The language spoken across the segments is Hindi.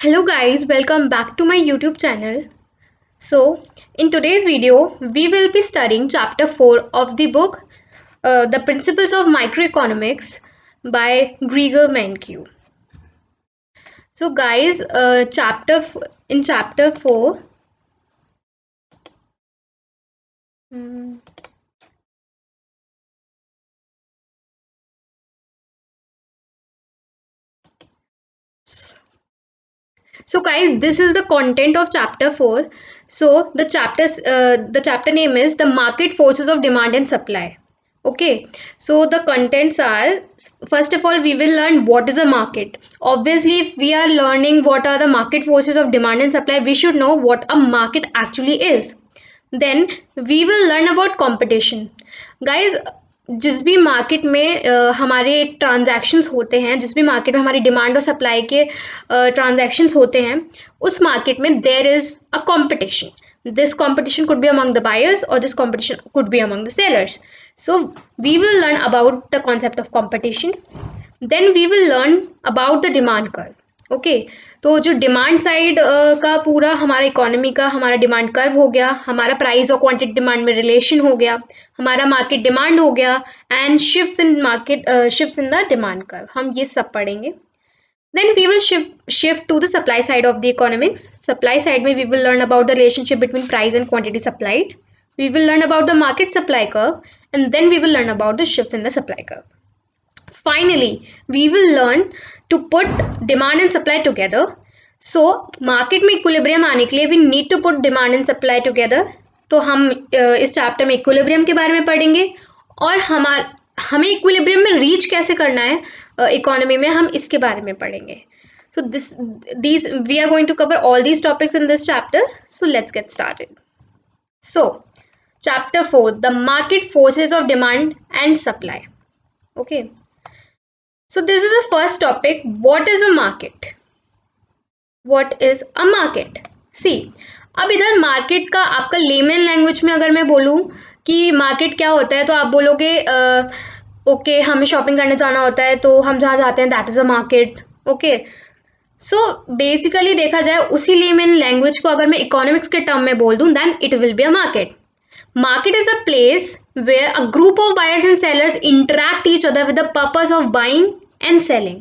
Hello guys, welcome back to my YouTube channel. So, in today's video, we will be studying chapter 4 of the book The Principles of Microeconomics by Gregor Menke. So guys, in chapter 4, hmm, so guys, this is the content of chapter 4. So the chapter name is The Market Forces of Demand and Supply. Okay, so the contents are, first of all, we will learn what is a market. Obviously, if we are learning what are the market forces of demand and supply, we should know what a market actually is. Then we will learn about competition. Guys, जिस भी मार्केट में हमारे ट्रांजैक्शंस होते हैं, जिस भी मार्केट में हमारी डिमांड और सप्लाई के ट्रांजैक्शंस होते हैं, उस मार्केट में there is a competition. This competition could be among the buyers or this competition could be among the sellers. So we will learn about the concept of competition. Then we will learn about the demand curve. Okay, तो जो डिमांड साइड का पूरा हमारा इकोनॉमी का हमारा डिमांड कर्व हो गया, हमारा प्राइस और क्वांटिटी डिमांड में रिलेशन हो गया, हमारा मार्केट डिमांड हो गया and shifts in the demand curve, हम ये सब पढ़ेंगे. Then we will shift to the supply side of the economics. Supply side में we will learn about the relationship between price and quantity supplied. We will learn about the market supply curve and then we will learn about the shifts in the supply curve. Finally, we will learn to put demand and supply together. So, market में equilibrium आने के लिए we need to put demand and supply together. तो हम इस चैप्टर में equilibrium के बारे में पढ़ेंगे और हमें equilibrium में reach कैसे करना है इकोनॉमी में, हम इसके बारे में पढ़ेंगे. So these we are going to cover all these topics in this chapter. So let's get started. So, chapter 4, the market forces of demand and supply. Okay. So this is the first topic. What is a market? What is a market? See, अब इधर मार्केट का आपका लेमन लैंग्वेज में अगर मैं बोलूँ कि मार्केट क्या होता है, तो आप बोलोगे ओके, हमें शॉपिंग करने जाना होता है तो हम जहाँ जाते हैं that is a market. Okay, so basically देखा जाए उसी लेमन लैंग्वेज को अगर मैं इकोनॉमिक्स के टर्म में बोल दूँ then it will be a market. Market is a place where a group of buyers and sellers interact each other with the purpose of buying and selling.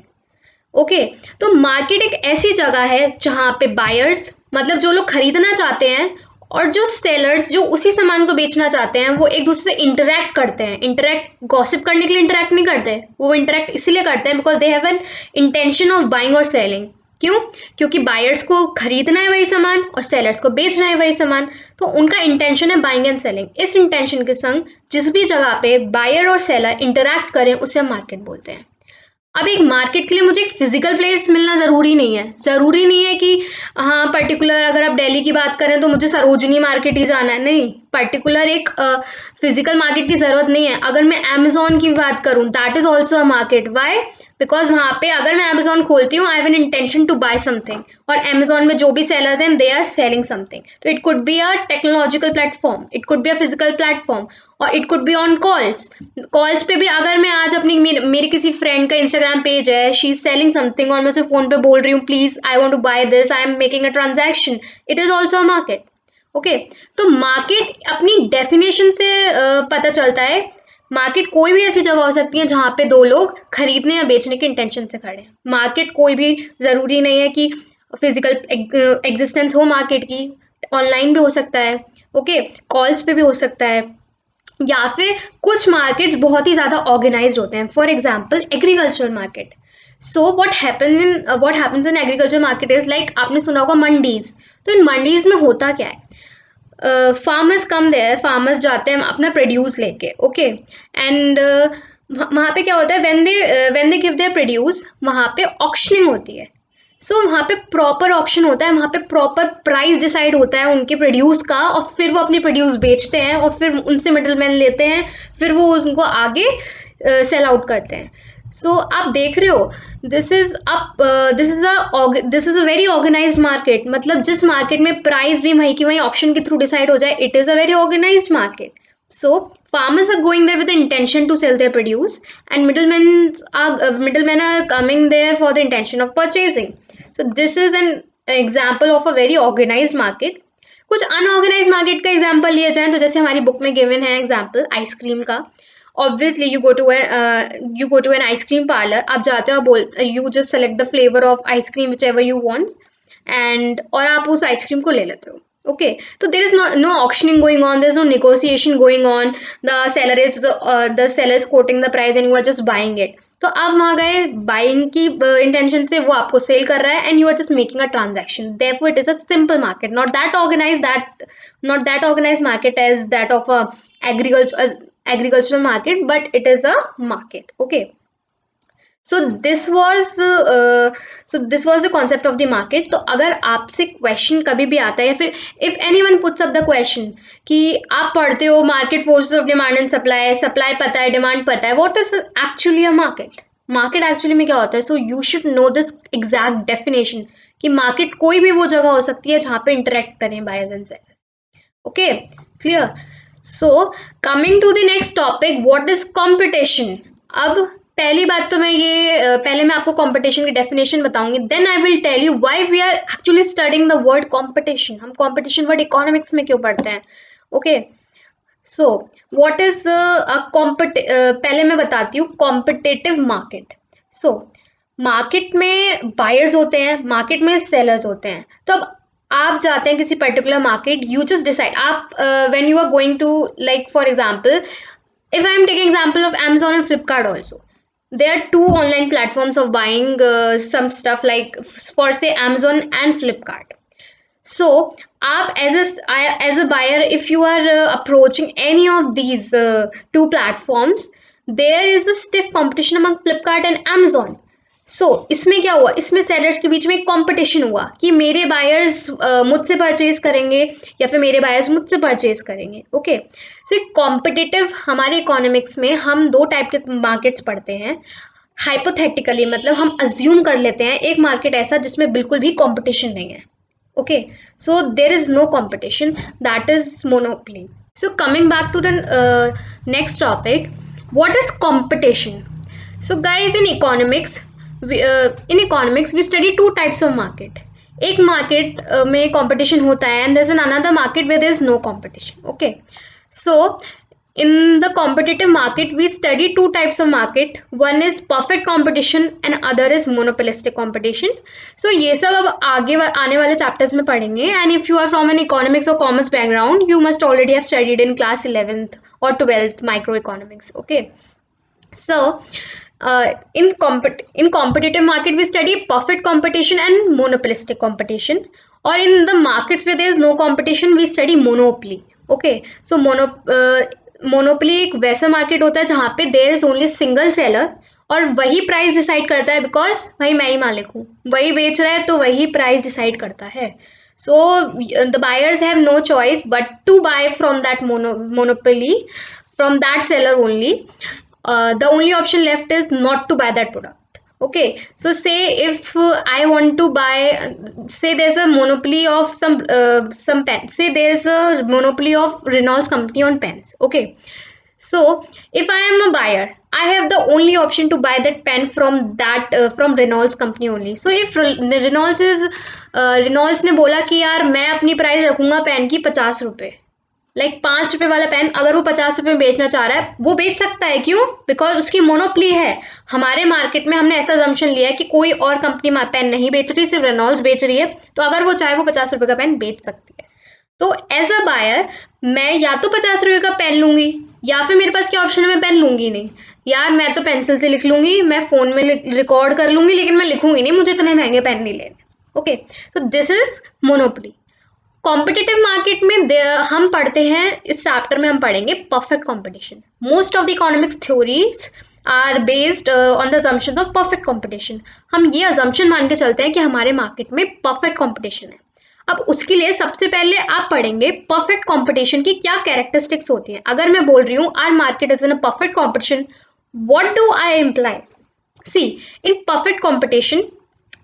Okay, तो मार्केट एक ऐसी जगह है जहां पे बायर्स मतलब जो लोग खरीदना चाहते हैं और जो सेलर्स जो उसी सामान को बेचना चाहते हैं वो एक दूसरे से इंटरेक्ट करते हैं. इंटरेक्ट गॉसिप करने के लिए इंटरेक्ट नहीं करते, वो इंटरेक्ट इसलिए करते हैं because they have an intention of buying और सेलिंग. क्यों? क्योंकि बायर्स को खरीदना है वही सामान और सेलर्स को बेचना है वही सामान, तो उनका इंटेंशन है बाइंग एंड सेलिंग. इस इंटेंशन के संग जिस भी जगह पे बायर और सेलर इंटरेक्ट करें उसे हम मार्केट बोलते हैं. अब एक मार्केट के लिए मुझे एक फिजिकल प्लेस मिलना ज़रूरी नहीं है. ज़रूरी नहीं है कि हाँ पर्टिकुलर अगर आप दिल्ली की बात करें तो मुझे सरोजनी मार्केट ही जाना है. नहीं, पर्टिकुलर एक फिजिकल मार्केट की ज़रूरत नहीं है. अगर मैं अमेजोन की बात करूँ that is also a market. Why? Because वहाँ पे अगर मैं अमेजोन खोलती हूँ I have an intention to buy something और अमेजोन में जो भी सेलर्स हैं दे आर सेलिंग समथिंग. तो it could be a technological platform, it could be a physical platform और it could be on calls पे भी. अगर मैं आज अपनी मेरी किसी फ्रेंड का इंस्टाग्राम पेज है, शी इज सेलिंग समथिंग और मैं उसे फोन पे बोल रही हूँ please I want to buy this, I am making a transaction, it is also a market. Okay, तो मार्केट अपनी डेफिनेशन से पता चलता है. मार्केट कोई भी ऐसी जगह हो सकती है जहां पे दो लोग खरीदने या बेचने के इंटेंशन से खड़े हैं. मार्केट कोई भी जरूरी नहीं है कि फिजिकल एग्जिस्टेंस हो मार्केट की, ऑनलाइन भी हो सकता है. ओके, कॉल्स पे भी हो सकता है या फिर कुछ मार्केट्स बहुत ही ज़्यादा ऑर्गेनाइज्ड होते हैं. For example agriculture market. So what happens in agriculture market is like, आपने सुना होगा मंडीज. तो इन मंडीज में होता क्या है, फार्मर्स कम देयर, फार्मर्स जाते हैं अपना प्रोड्यूस लेके. ओके, एंड वहाँ पे क्या होता है, when they give their produce वहाँ पे ऑक्शनिंग होती है. सो वहाँ पे प्रॉपर ऑक्शन होता है, वहाँ पे प्रॉपर प्राइस डिसाइड होता है उनके प्रोड्यूस का और फिर वो अपनी प्रोड्यूस बेचते हैं और फिर उनसे मिडल मैन लेते हैं, फिर वो उनको आगे सेल आउट करते हैं. सो आप देख रहे हो this is a very organised market. मतलब जिस मार्केट में प्राइस भी वहीं की वहीं ऑप्शन के थ्रू डिसाइड हो जाए, it is a very organised market. So farmers are going there with the intention to sell their produce, and middlemen are coming there for the intention of purchasing. So this is an example of a very organised market. कुछ अनऑर्गेनाइज मार्केट का एग्जाम्पल लिए जाए तो जैसे हमारी बुक में गिवन है एग्जाम्पल आइसक्रीम का। Obviously you go to an ice cream parlour, आप जाते हो, बोल you just select the flavour of ice cream whichever you want and और आप उस आइसक्रीम को ले लेते हो। ओके, तो there is no auctioning going on, there is no negotiation going on, the seller is quoting the price and you are just buying it. तो आप वहां गए बाइंग की इंटेंशन से, वो आपको सेल कर रहा है and you are just making a transaction, therefore it is a simple market, not that organized market as that of a agricultural market, but it is a market. Okay, so this was the concept of the market. तो अगर आपसे क्वेश्चन कभी भी आता है या फिर if anyone puts up the question कि आप पढ़ते हो market forces of demand and supply, supply पता है, डिमांड पता है, what is actually a market, market actually में क्या होता है, so you should know this exact definition कि मार्केट कोई भी वो जगह हो सकती है जहाँ पे इंटरेक्ट करें buyers and sellers. Okay, clear. So coming to the next topic, what is competition. अब पहली बात तो मैं ये पहले मैं आपको कंपटीशन की डेफिनेशन बताऊंगी, then I will tell you why we are actually studying the word competition. हम कंपटीशन वर्ड इकोनॉमिक्स में क्यों पढ़ते हैं। ओके, सो व्हाट इज पहले मैं बताती हूँ कॉम्पिटेटिव मार्केट। सो मार्केट में बायर्स होते हैं, मार्केट में सेलर्स होते हैं। तो अब आप जाते हैं किसी particular market, you just decide, आप when you are going to, like for example, if I am taking example of Amazon and Flipkart also, there are two online platforms of buying some stuff, like for say Amazon and Flipkart. So आप as a buyer, if you are approaching any of these two platforms, there is a stiff competition among Flipkart and Amazon. सो इसमें क्या हुआ, इसमें सेलर्स के बीच में एक कंपटीशन हुआ कि मेरे बायर्स मुझसे परचेज करेंगे या फिर मेरे बायर्स मुझसे परचेज करेंगे। ओके, सो एक कॉम्पिटिटिव, हमारे इकोनॉमिक्स में हम दो टाइप के मार्केट्स पढ़ते हैं। हाइपोथेटिकली मतलब हम अज्यूम कर लेते हैं एक मार्केट ऐसा जिसमें बिल्कुल भी कंपटीशन नहीं है। Okay, so there is no competition, that is monopoly. So coming back to the next topic, what is competition. So guys in economics, in economics we study two types of market. एक मार्केट में कंपटीशन होता है and there is another market where there is no competition. Okay, so in the competitive market we study two types of market, one is perfect competition and other is monopolistic competition. So ये सब अब आगे आने वाले चैप्टर्स में पढ़ेंगे, and if you are from an economics or commerce background you must already have studied in class 11th or 12th microeconomics. Okay, so in competitive market we study perfect competition and monopolistic competition, or in the markets where there is no competition we study monopoly. Okay, so monopoly एक वैसा मार्केट होता है जहाँ पे there is only single seller और वही प्राइस डिसाइड करता है, बिकॉज भाई मैं ही मालिक हूँ, वही बेच रहा है तो वही प्राइस डिसाइड करता है। So the buyers have no choice but to buy from that monopoly, from that seller only. The only option left is not to buy that product. Okay, so say if I want to buy, say there's a monopoly of some pens, say there's a monopoly of Reynolds company on pens. Okay, so if I am a buyer I have the only option to buy that pen from from Reynolds company only. So if Reynolds ने बोला कि यार मैं अपनी प्राइस रखूंगा पेन की 50 रुपए, लाइक 5 रुपए वाला पेन अगर वो 50 रुपए में बेचना चाह रहा है वो बेच सकता है, क्यों, बिकॉज उसकी मोनोपोली है। हमारे मार्केट में हमने ऐसा जम्पशन लिया है कि कोई और कंपनी पेन नहीं बेच रही, सिर्फ रेनॉल्ड्स बेच रही है, तो अगर वो चाहे वो 50 रुपए का पेन बेच सकती है। तो एज अ बायर मैं या तो 50 रुपए का पेन लूंगी या फिर मेरे पास क्या ऑप्शन है, मैं पेन लूंगी नहीं, यार मैं तो पेंसिल से लिख लूंगी, मैं फोन में रिकॉर्ड कर लूंगी लेकिन मैं लिखूंगी नहीं, मुझे इतने महंगे पेन नहीं लेने। Okay, so this is monopoly. Competitive market में हम पढ़ते हैं, इस चैप्टर में हम पढ़ेंगे perfect competition. Most of the economics theories are based on the assumptions of perfect competition. हम ये असम्पशन मान के चलते हैं कि हमारे मार्केट में परफेक्ट कॉम्पिटिशन है। अब उसके लिए सबसे पहले आप पढ़ेंगे परफेक्ट कॉम्पिटिशन की क्या कैरेक्टरिस्टिक्स होती हैं। अगर मैं बोल रही हूँ our market is in a perfect competition, what do I imply. See, in perfect competition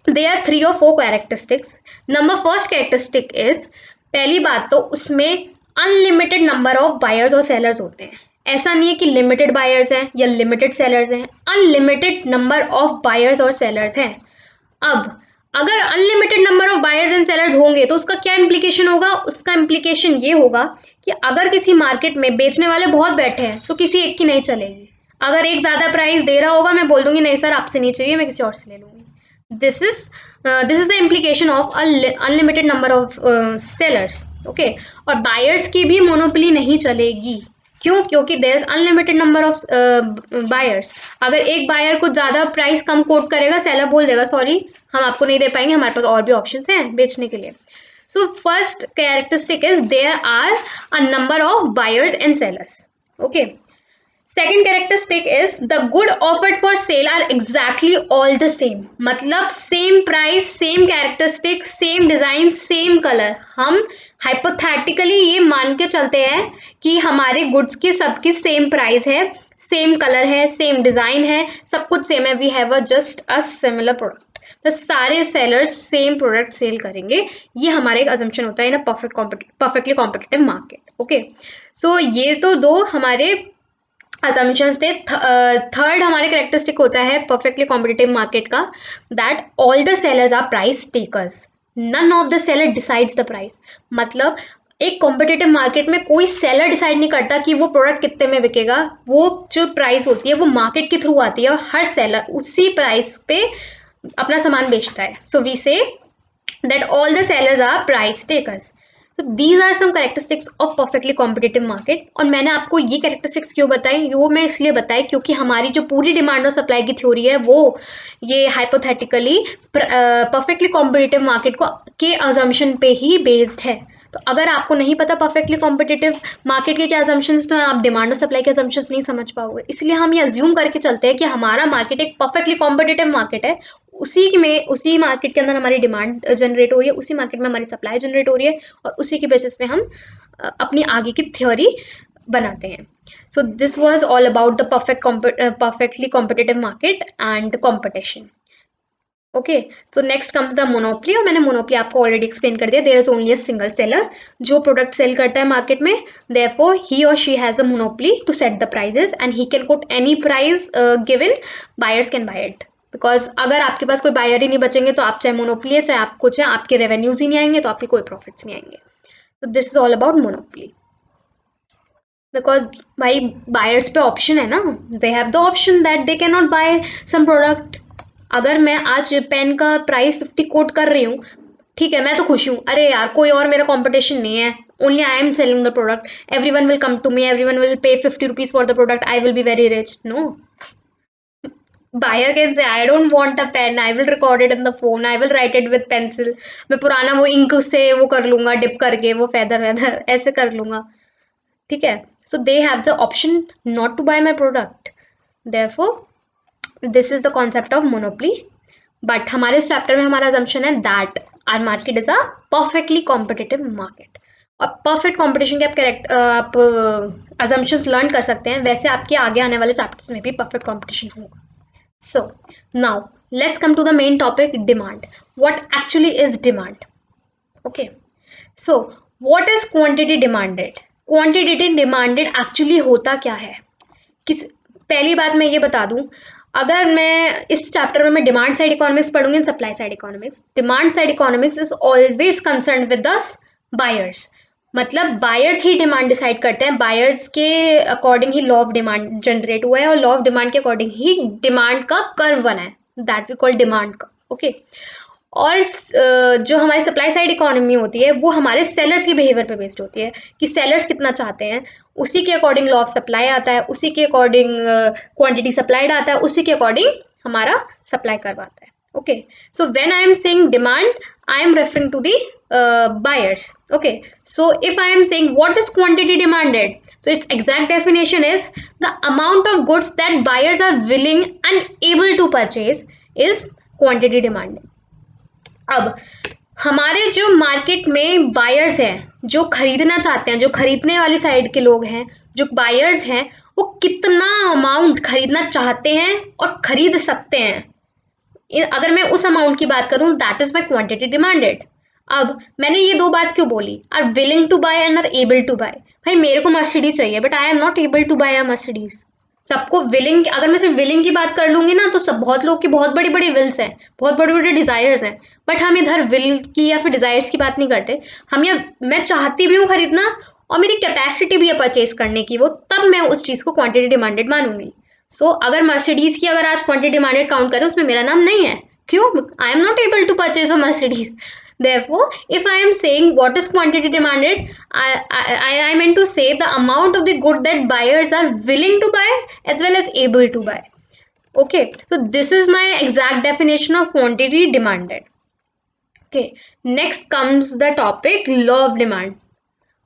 there are 3 or 4 characteristics. Number first characteristic is, पहली बात तो उसमें अनलिमिटेड नंबर ऑफ बायर्स और सेलर्स होते हैं। ऐसा नहीं है कि लिमिटेड बायर्स हैं या लिमिटेड सेलर्स हैं, अनलिमिटेड नंबर ऑफ बायर्स और सेलर्स हैं। अब अगर अनलिमिटेड नंबर ऑफ बायर्स होंगे तो उसका क्या इम्प्लीकेशन होगा? उसका इम्प्लीकेशन ये होगा कि अगर किसी मार्केट में बेचने वाले बहुत बैठे हैं तो किसी एक की नहीं चलेगी। अगर एक ज्यादा प्राइस दे रहा होगा, मैं बोल दूंगी नहीं सर आपसे नहीं चाहिए, मैं किसी और से ले लूंगी। This is the implication of unlimited number of sellers. Okay, और बायर्स की भी मोनोपोली नहीं चलेगी। क्यों? क्योंकि there is unlimited number of buyers. अगर एक बायर को ज्यादा प्राइस कम कोट करेगा, सेलर बोल देगा सॉरी हम आपको नहीं दे पाएंगे, हमारे पास और भी ऑप्शंस हैं बेचने के लिए। So first characteristic is there are a number of buyers and sellers. Okay, second characteristic is the good offered for sale are exactly all the same। मतलब same price, same characteristic, same design, same colour. हम हाइपोथेटिकली ये मान के चलते हैं कि हमारे गुड्स की सबकी सेम प्राइस है, सेम कलर है, सेम डिजाइन है, सब कुछ सेम है। We have a just a similar product, तो सारे सेलर्स सेम प्रोडक्ट सेल करेंगे। ये हमारा एक अजम्पशन होता है in a perfectly competitive market. Okay, so ये तो दो हमारे assumptions थे। थर्ड हमारे करेक्टरिस्टिक होता है परफेक्टली कॉम्पिटिटिव मार्केट का, that all the sellers are price takers, none of the seller decides the price. मतलब एक कॉम्पिटिटिव मार्केट में कोई सेलर डिसाइड नहीं करता कि वो प्रोडक्ट कितने में बिकेगा। वो जो प्राइस होती है वो मार्केट के थ्रू आती है और हर सेलर उसी प्राइस पे अपना सामान बेचता है। So we say that all the sellers are price takers. तो these are some characteristics of perfectly competitive market. और मैंने आपको ये कैरेक्टरिस्टिक्स क्यों बताई, वो मैं इसलिए बताई क्योंकि हमारी जो पूरी डिमांड और सप्लाई की थ्योरी है वो ये हाइपोथेटिकली परफेक्टली कॉम्पिटिटिव मार्केट को के अजम्पशन पे ही बेस्ड है। तो अगर आपको नहीं पता परफेक्टली कॉम्पिटिटिव मार्केट के क्या अजम्पशंस, तो आप डिमांड और सप्लाई के अजम्पशंस नहीं समझ पाओगे। इसलिए हम ये अज्यूम करके चलते हैं कि हमारा मार्केट एक परफेक्टली कॉम्पिटिटिव मार्केट है, उसी मार्केट के अंदर हमारी डिमांड जनरेट हो रही है, उसी मार्केट में हमारी सप्लाई जनरेट हो रही है और उसी के बेसिस पे हम अपनी आगे की थ्योरी बनाते हैं। So this was all about the perfectly competitive market and competition. Okay, so next comes the monopoly. और मैंने मोनोपोली आपको ऑलरेडी एक्सप्लेन कर दिया। There is only a single seller जो प्रोडक्ट सेल करता है मार्केट में, देयरफॉर ही और she has a monopoly to set the prices and he can quote any price given, buyers can buy it. Because अगर आपके पास कोई बायर ही नहीं बचेंगे तो आप चाहे मोनोपोली है चाहे आप कुछ है, आपके रेवेन्यूज ही नहीं आएंगे तो आपके कोई प्रॉफिट्स नहीं आएंगे। तो this is all about monopoly. Because भाई बायर्स पे ऑप्शन है ना, they have the option that they can not buy some product. अगर मैं आज पेन का प्राइस 50 कोट कर रही हूँ, ठीक है मैं तो खुश हूँ, अरे यार कोई और मेरा कंपटीशन नहीं है, only I am selling the product, everyone will come to me, everyone will pay 50 rupees for the product, I will be very rich. No, buyer can say I don't want a pen, I will record it in the phone, I will write it with pencil, मैं पुराना वो इंक से वो कर लूंगा, डिप करके वो फेदर वेदर ऐसे कर लूंगा, ठीक है। So they have the option not to buy my product, therefore this is the concept of monopoly. But हमारे इस चैप्टर में हमारा assumption है that our market is a perfectly competitive market. और परफेक्ट कॉम्पिटिशन के आप assumptions लर्न कर सकते हैं, वैसे आपके आगे आने वाले चैप्टर्स में भी परफेक्ट कॉम्पिटिशन होगा। So now let's come to the main topic, demand. What actually is demand? Okay, so what is quantity demanded? Quantity demanded actually होता क्या है? पहली बात मैं ये बता दूं, अगर मैं इस चैप्टर में मैं डिमांड साइड इकोनॉमिक्स पढ़ूंगी, supply side economics. Demand side economics is always concern with the buyers. मतलब बायर्स ही डिमांड डिसाइड करते हैं, बायर्स के अकॉर्डिंग ही लॉ ऑफ डिमांड जनरेट हुआ है और लॉ ऑफ डिमांड के अकॉर्डिंग ही डिमांड का कर्व बना है, दैट वी कॉल डिमांड का। ओके, और जो हमारी सप्लाई साइड इकोनॉमी होती है वो हमारे सेलर्स के बिहेवियर पे बेस्ड होती है कि सेलर्स कितना चाहते हैं, उसी के अकॉर्डिंग लॉ ऑफ सप्लाई आता है, उसी के अकॉर्डिंग क्वांटिटी सप्लाइड आता है, उसी के अकॉर्डिंग हमारा सप्लाई कर्व आता है। Okay, so when I am saying demand, I am referring to the buyers. Okay, so if I am saying what is quantity demanded, so its exact definition is the amount of goods that buyers are willing and able to purchase is quantity demanded. अब हमारे जो मार्केट में बायर्स हैं, जो खरीदना चाहते हैं, जो खरीदने वाली साइड के लोग हैं, जो बायर्स हैं, वो कितना अमाउंट खरीदना चाहते हैं और खरीद सकते हैं, अगर मैं उस अमाउंट की बात करूं, that is my quantity demanded. अब मैंने ये दो बात क्यों बोली, are willing to buy and are able to buy. भाई मेरे को मर्सिडीज चाहिए but I am not able to buy a Mercedes, सबको विलिंग, अगर मैं सिर्फ विलिंग की बात कर लूंगी ना तो सब बहुत लोग की बहुत बड़ी बड़ी विल्स हैं, बहुत बड़े बड़े डिजायर्स हैं, बट हम इधर विल की या फिर डिजायर्स की बात नहीं करते। हम ये, मैं चाहती भी हूँ खरीदना और मेरी कैपेसिटी भी है परचेज करने की, वो तब मैं उस चीज को क्वांटिटी डिमांडेड मानूंगी। सो अगर मर्सिडीज की अगर आज क्वांटिटी डिमांडेड काउंट करें उसमें मेरा नाम नहीं है, क्यों? I am not able to purchase a Mercedes. Therefore, if I am saying what is quantity demanded, I meant to say the amount of the good that buyers are willing to buy as well as able to buy. Okay, so this is my exact definition of quantity demanded. Okay, next comes the topic law of demand.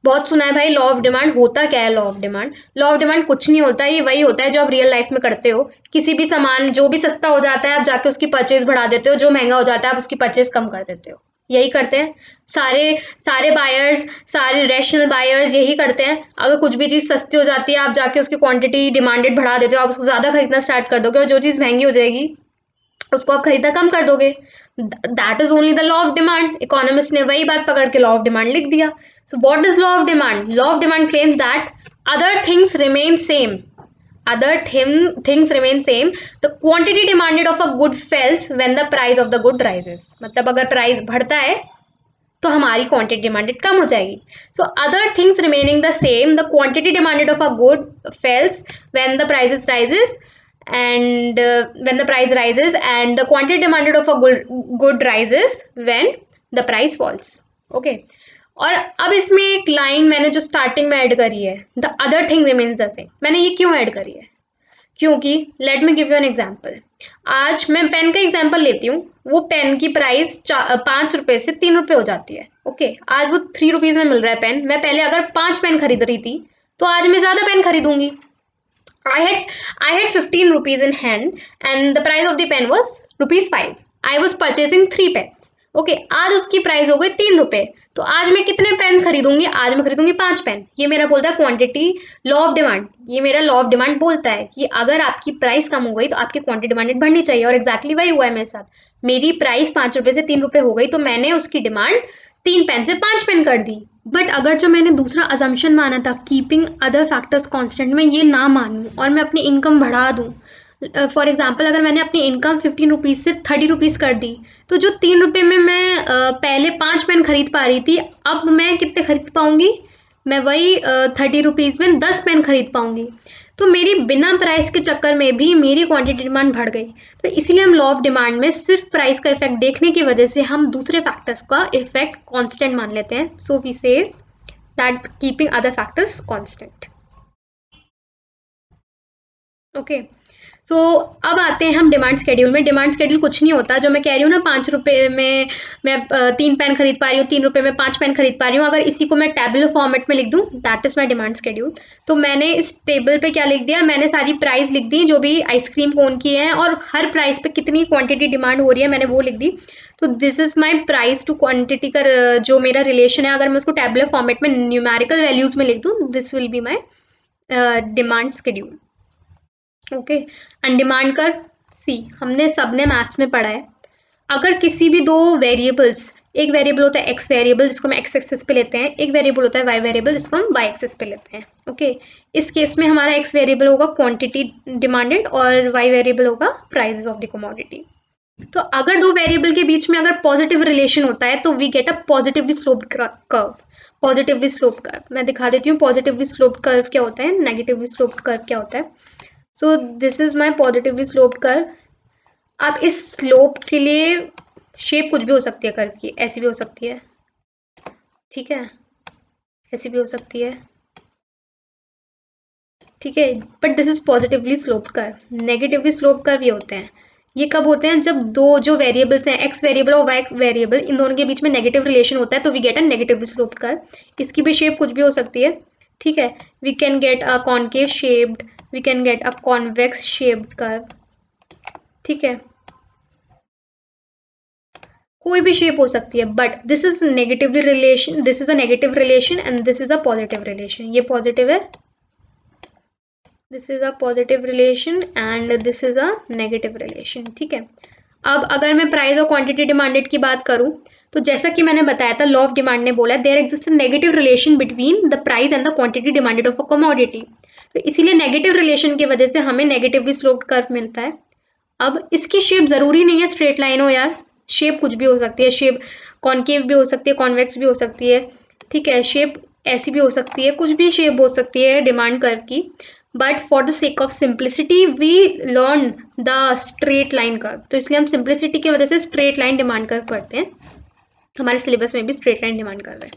बहुत सुना है भाई लॉ ऑफ डिमांड। होता क्या है law of demand? Law of demand कुछ नहीं होता, ये वही होता है जो आप रियल लाइफ में करते हो। किसी भी सामान जो भी सस्ता हो जाता है आप जाके उसकी परचेज बढ़ा देते हो, जो महंगा हो जाता है आप उसकी परचेज कम कर देते हो। यही करते हैं सारे सारे बायर्स, सारे रैशनल बायर्स यही करते हैं। अगर कुछ भी चीज़ सस्ती हो जाती है आप जाके उसकी क्वांटिटी डिमांडेड बढ़ा देते हो, आप उसको ज़्यादा खरीदना स्टार्ट कर दोगे, और जो चीज़ महंगी हो जाएगी उसको आप खरीदना कम कर दोगे। That is only the law of demand. Economist ने वही बात पकड़ के लॉ ऑफ डिमांड लिख दिया। So what is law of demand? Law of demand claims that other things remain same, things remain same, the quantity demanded of a good falls when the price of the good rises। मतलब अगर प्राइस बढ़ता है तो हमारी क्वांटिटी डिमांडेड कम हो जाएगी। So other things remaining the same, the quantity demanded of a good fails when the prices rises and when the price rises, and the quantity demanded of a good rises when the price falls। okay, और अब इसमें एक लाइन मैंने जो स्टार्टिंग में ऐड करी है, the other thing remains the same, मैंने ये क्यों ऐड करी है? क्योंकि let me give you an example. आज मैं पेन का एग्जाम्पल लेती हूँ, वो पेन की प्राइस 5 रुपए से 3 रुपए हो जाती है। ओके, आज वो 3 रुपीज में मिल रहा है पेन। मैं पहले अगर 5 पेन खरीद रही थी तो आज मैं ज्यादा pen खरीदूंगी। I had 15 rupees in hand and the price of the pen was rupees 5। I was purchasing 3 pens। Okay, आज उसकी प्राइस हो गई 3 रुपए, तो आज मैं कितने पेन खरीदूंगी? आज मैं खरीदूंगी 5 पेन। ये मेरा बोलता है क्वांटिटी लॉ ऑफ डिमांड। ये मेरा लॉ ऑफ डिमांड बोलता है कि अगर आपकी प्राइस कम हो गई तो आपकी क्वांटिटी डिमांडेड बढ़नी चाहिए, और एग्जैक्टली वही हुआ है मेरे साथ। मेरी प्राइस 5 रुपए से 3 रुपए हो गई तो मैंने उसकी डिमांड 3 पेन से 5 पेन कर दी। बट अगर जो मैंने दूसरा अजम्पशन माना था कीपिंग अदर फैक्टर्स कांस्टेंट, मैं ये ना मानूं और मैं अपनी इनकम बढ़ा दूं। फॉर एग्जांपल, अगर मैंने अपनी इनकम 15 रुपीज़ से 30 रुपीज़ कर दी, तो जो 3 रुपये में मैं पहले 5 पेन खरीद पा रही थी, अब मैं कितने खरीद पाऊंगी? मैं वही 30 रुपीज़ में 10 पेन खरीद पाऊंगी। तो मेरी बिना प्राइस के चक्कर में भी मेरी क्वांटिटी डिमांड बढ़ गई। तो इसीलिए हम लॉ ऑफ डिमांड में सिर्फ प्राइस का इफेक्ट देखने की वजह से हम दूसरे फैक्टर्स का इफेक्ट कांस्टेंट मान लेते हैं। So we say that keeping other factors constant. Okay, so अब आते हैं हम डिमांड स्केड्यूल में। डिमांड स्केड्यूल कुछ नहीं होता, जो मैं कह रही हूँ ना 5 रुपये में मैं 3 पेन खरीद पा रही हूँ, 3 रुपये में 5 पेन खरीद पा रही हूँ, अगर इसी को मैं टेबल फॉर्मेट में लिख दूँ, that is my demand schedule. तो मैंने इस टेबल पे क्या लिख दिया? मैंने सारी प्राइस लिख दी जो भी आइसक्रीम कोन की है, और हर प्राइस पे कितनी क्वांटिटी डिमांड हो रही है मैंने वो लिख दी। तो this is my price to quantity का जो मेरा रिलेशन है, अगर मैं उसको टेबल फॉर्मेट में न्यूमेरिकल वैल्यूज में लिख दूँ, this will be my demand schedule. Okay, and demand curve see हमने सबने मैथ्स में पढ़ा है। अगर किसी भी दो वेरिएबल्स, एक वेरिएबल होता है एक्स वेरिएबल जिसको हम एक्स एक्सेस पे लेते हैं, एक वेरिएबल होता है वाई वेरिएबल जिसको हम वाई एक्सेस पे लेते हैं। ओके, इस केस में हमारा एक्स वेरिएबल होगा क्वांटिटी डिमांडेड और वाई वेरिएबल होगा प्राइसेस ऑफ द कमोडिटी। तो अगर दो वेरिएबल के बीच में अगर पॉजिटिव रिलेशन होता है तो we get a positively sloped curve. Positively sloped curve मैं दिखा देती हूँ। पॉजिटिवली स्लोप्ड कर्व क्या होता है, नेगेटिवली स्लोप्ड कर्व क्या होता है। So this is my positively sloped curve. अब इस स्लोप के लिए शेप कुछ भी हो सकती है कर्व की, ऐसी भी हो सकती है, ठीक है, ऐसी भी हो सकती है, ठीक है, but this is positively sloped curve. Negatively sloped curve ये होते हैं, ये कब होते हैं? जब दो जो वेरिएबल्स हैं एक्स वेरिएबल और वाई वेरिएबल, इन दोनों के बीच में नेगेटिव रिलेशन होता है तो we get a negatively sloped curve. इसकी भी शेप कुछ भी हो सकती है, ठीक है। We can get a concave shaped, we can get a convex shaped curve, ठीक है, कोई भी शेप हो सकती है, but this is negatively relation, this is a negative relation and this is a positive relation. ये पॉजिटिव है, this is a positive relation and this is a negative relation, ठीक है। अब अगर मैं प्राइस और क्वांटिटी डिमांडेड की बात करूं, तो जैसा कि मैंने बताया था लॉ ऑफ डिमांड ने बोला there exist a negative relation between the price and the quantity demanded of a commodity. तो इसीलिए नेगेटिव रिलेशन की वजह से हमें नेगेटिवली स्लोप्ड कर्व मिलता है। अब इसकी शेप जरूरी नहीं है स्ट्रेट लाइन हो यार, शेप कुछ भी हो सकती है, शेप कॉनकेव भी हो सकती है, कॉन्वेक्स भी हो सकती है, ठीक है, शेप ऐसी भी हो सकती है, कुछ भी शेप हो सकती है डिमांड कर्व की। But for the sake of simplicity we learn the straight line curve, तो इसलिए हम सिंप्लिसिटी की वजह से स्ट्रेट लाइन डिमांड कर्व पढ़ते हैं, हमारे सिलेबस में भी स्ट्रेट लाइन डिमांड कर्व है।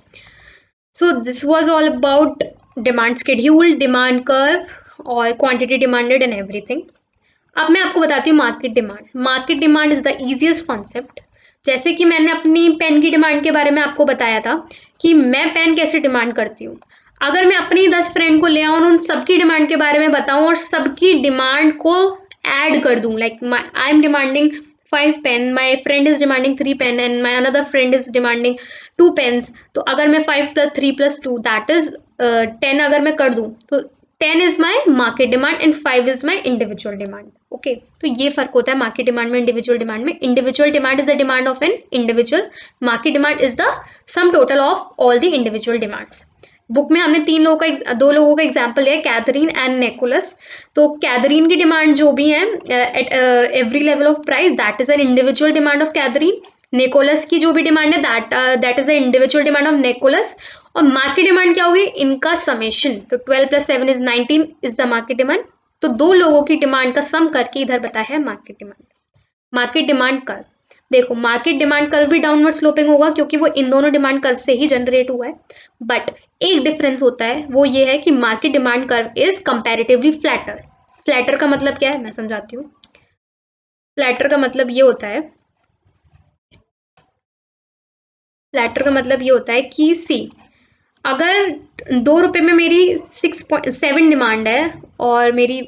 So this was all about demand schedule, demand curve और क्वांटिटी डिमांडेड एंड एवरीथिंग। अब मैं आपको बताती हूँ market demand. Market demand is the easiest concept. जैसे कि मैंने अपनी पेन की डिमांड के बारे में आपको बताया था कि मैं पेन कैसे डिमांड करती हूँ। अगर मैं अपनी 10 फ्रेंड को ले आऊँ और उन सबकी डिमांड के बारे में बताऊँ और सबकी डिमांड को ऐड कर दूँ, like I am demanding 5 pen, my friend is demanding 3 pen and my another friend is demanding 2 pens, तो अगर मैं 5 + 3 + 2 दैट इज 10 अगर मैं कर दूँ तो 10 is my market demand and 5 is my individual demand. Okay, तो ये फर्क होता है मार्केट डिमांड में इंडिविजुअल डिमांड में। Individual demand is the demand of an individual, market demand is the some total of all the individual demands. Book में हमने दो लोगों का एग्जाम्पल लिया, कैथरीन एंड निकोलस। तो कैथरीन की डिमांड जो भी है at every level of price that is an individual demand of Catherine. Nicholas की जो भी डिमांड है that is the individual demand of Nicholas. और मार्केट डिमांड क्या होगी, इनका समेशन, तो 12 + 7 is 19 is the market demand. तो दो लोगों की डिमांड का सम करके इधर बताया है market demand. Market demand curve, देखो मार्केट डिमांड कर्व भी डाउनवर्ड स्लोपिंग होगा क्योंकि वो इन दोनों डिमांड कर्व से ही जनरेट हुआ है। बट एक डिफरेंस होता है, वो ये है कि market demand curve is comparatively flatter. Flatter का मतलब क्या है मैं समझाती हूँ। फ्लैटर का मतलब ये होता है, फ्लैटर का मतलब ये होता है कि सी, अगर 2 रुपए में मेरी 6.7 डिमांड है और मेरी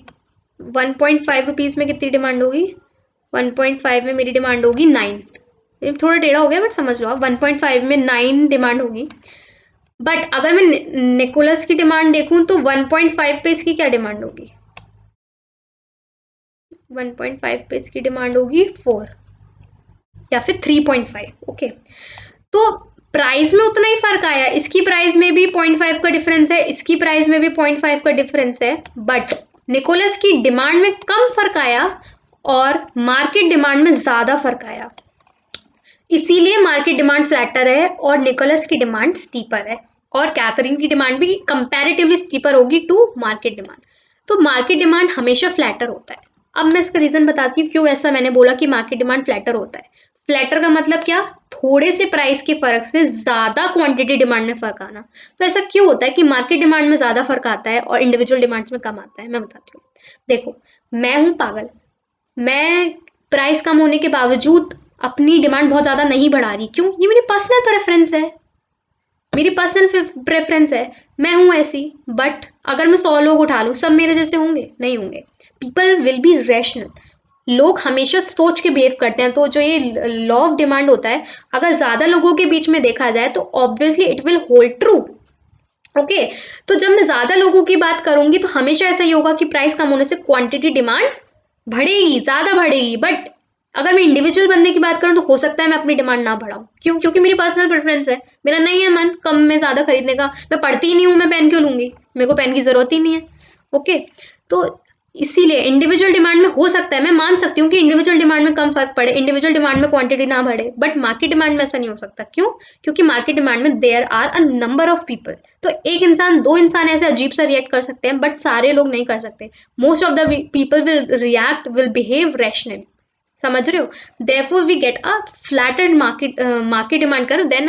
1.5 रुपीज में कितनी डिमांड होगी, 1.5 में मेरी डिमांड होगी 9, थोड़ा टेढ़ा हो गया बट समझ लो आप, 1.5 में 9 डिमांड होगी। बट अगर मैं निकोलस की डिमांड देखूं तो 1.5 पे इसकी क्या डिमांड होगी, 1.5 पे इसकी डिमांड होगी 4 या फिर 3.5। ओके, तो प्राइस में उतना ही फर्क आया, इसकी प्राइस में भी 0.5 का डिफरेंस है, इसकी प्राइस में भी 0.5 का डिफरेंस है, बट निकोलस की डिमांड में कम फर्क आया और मार्केट डिमांड में ज्यादा फर्क आया। इसीलिए मार्केट डिमांड फ्लैटर है और निकोलस की डिमांड स्टीपर है, और कैथरीन की डिमांड भी कंपैरेटिवली स्टीपर होगी टू मार्केट डिमांड। तो मार्केट डिमांड हमेशा फ्लैटर होता है। अब मैं इसका रीजन बताती हूँ क्यों ऐसा मैंने बोला कि मार्केट डिमांड फ्लैटर होता है। फ्लैटर का मतलब क्या, थोड़े से प्राइस के फर्क से ज्यादा क्वांटिटी डिमांड में फर्क आना। तो ऐसा क्यों होता है कि मार्केट डिमांड में ज्यादा फर्क आता है और इंडिविजुअल डिमांड्स में कम आता है, मैं बताती हूँ। देखो, मैं हूं पागल, मैं प्राइस कम होने के बावजूद अपनी डिमांड बहुत ज्यादा नहीं बढ़ा रही, क्यों, ये मेरी पर्सनल प्रेफरेंस है, मेरी पर्सनल प्रेफरेंस है, मैं हूं ऐसी। बट अगर मैं 100 लोग उठा लूं, सब मेरे जैसे होंगे, नहीं होंगे। पीपल विल बी रैशनल, लोग हमेशा सोच के बिहेव करते हैं। तो जो ये लॉ ऑफ डिमांड होता है, अगर ज्यादा लोगों के बीच में देखा जाए तो obviously it will hold true. Okay, तो जब मैं ज्यादा लोगों की बात करूंगी तो हमेशा ऐसा ही होगा कि प्राइस कम होने से क्वांटिटी डिमांड बढ़ेगी, ज्यादा बढ़ेगी। बट अगर मैं इंडिविजुअल बंदे की बात करूं तो हो सकता है मैं अपनी डिमांड ना बढ़ाऊं, क्यों, क्योंकि मेरी पर्सनल प्रेफरेंस है, मेरा नहीं है मन कम में ज्यादा खरीदने का, मैं पढ़ती ही नहीं हूं, मैं पेन क्यों लूंगी, मेरे को पेन की जरूरत ही नहीं है। ओके, तो इसीलिए इंडिविजुअल डिमांड में हो सकता है, मैं मान सकती हूँ कि इंडिविजुअल डिमांड में कम फर्क पड़े, इंडिविजुअल डिमांड में क्वांटिटी ना बढ़े, बट मार्केट डिमांड में ऐसा नहीं हो सकता। क्यों, क्योंकि मार्केट डिमांड में there are a number of people. तो एक इंसान, 2 इंसान ऐसे अजीब सा रिएक्ट कर सकते हैं, बट सारे लोग नहीं कर सकते। Most of the people will react, will behave rationally, समझ रहे हो। Therefore we get a flatted market demand curve then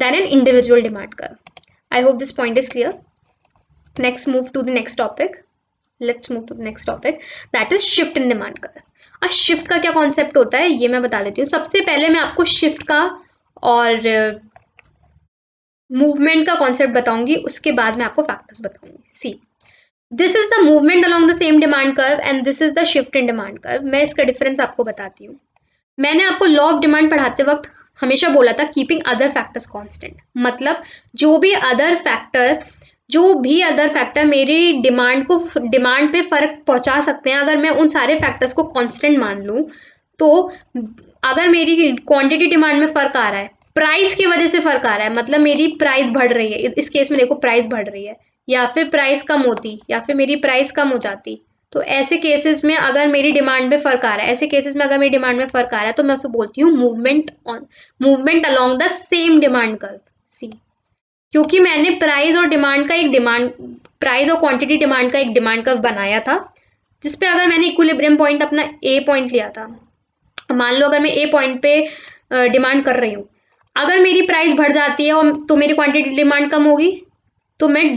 an individual demand curve. I hope this point is clear. Next move to the next topic, let's move to the next topic, that is shift in demand curve. अब शिफ्ट का क्या कॉन्सेप्ट होता है ये मैं बता देती हूँ। सबसे पहले मैं आपको शिफ्ट का और मूवमेंट का कॉन्सेप्ट बताऊंगी, उसके बाद मैं आपको फैक्टर्स बताऊंगी। See, this is the movement along the same demand curve and this is the shift in demand curve. मैं इसका डिफरेंस आपको बताती हूँ। मैंने आपको लॉ ऑफ डिमांड पढ़ाते वक्त हमेशा बोला था कीपिंग अदर फैक्टर्स कांस्टेंट, मतलब जो भी अदर फैक्टर मेरी डिमांड पे फर्क पहुंचा सकते हैं, अगर मैं उन सारे फैक्टर्स को कांस्टेंट मान लूं, तो अगर मेरी क्वांटिटी डिमांड में फर्क आ रहा है, प्राइस की वजह से फर्क आ रहा है, मतलब मेरी प्राइस बढ़ रही है, इस केस में देखो प्राइस बढ़ रही है, या फिर प्राइस कम होती या फिर मेरी प्राइस कम हो जाती, तो ऐसे केसेस में अगर मेरी डिमांड में फर्क आ रहा है, ऐसे केसेस में अगर मेरी डिमांड में फर्क आ रहा है, तो मैं उसे बोलती हूँ movement along the same demand curve. See, क्योंकि मैंने प्राइस और क्वांटिटी डिमांड का एक डिमांड कर्व बनाया था, जिसपे अगर मैंने इक्विलिब्रियम पॉइंट अपना ए पॉइंट लिया था, मान लो अगर मैं ए पॉइंट पे डिमांड कर रही हूँ, अगर मेरी प्राइस बढ़ जाती है और तो मेरी क्वांटिटी डिमांड कम होगी, तो मैं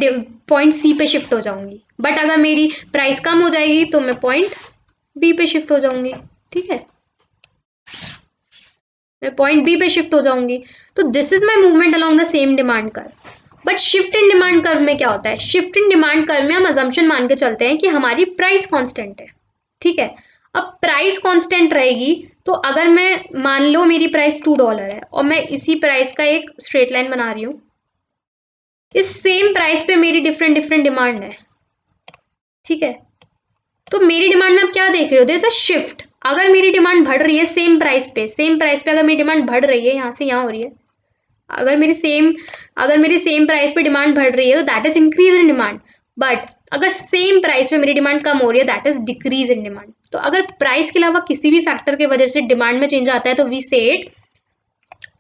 पॉइंट सी पे शिफ्ट हो जाऊंगी, बट अगर मेरी प्राइस कम हो जाएगी तो मैं पॉइंट बी पे शिफ्ट हो जाऊंगी। ठीक है, मैं पॉइंट बी पे शिफ्ट हो जाऊंगी। तो this is my movement along the same demand curve. But shift in demand curve में क्या होता है, शिफ्ट इन डिमांड कर्व में हम अजम्पशन मान के चलते हैं कि हमारी प्राइस कांस्टेंट है। ठीक है, अब प्राइस कांस्टेंट रहेगी, तो अगर मैं मान लो मेरी प्राइस $2 है और मैं इसी प्राइस का एक स्ट्रेट लाइन बना रही हूँ, इस सेम प्राइस पे मेरी डिफरेंट डिफरेंट डिमांड है। ठीक है, तो मेरी डिमांड में आप क्या देख रहे हो, देयर इज अ शिफ्ट। अगर मेरी डिमांड बढ़ रही है सेम प्राइस पे अगर मेरी डिमांड बढ़ रही है, यहाँ से यहाँ हो रही है, अगर मेरी सेम प्राइस पे डिमांड बढ़ रही है तो that is increase in demand. But अगर सेम प्राइस पे मेरी डिमांड कम हो रही है, that is decrease in demand. तो अगर प्राइस के अलावा किसी भी फैक्टर की वजह से डिमांड में चेंज आता है तो we say it,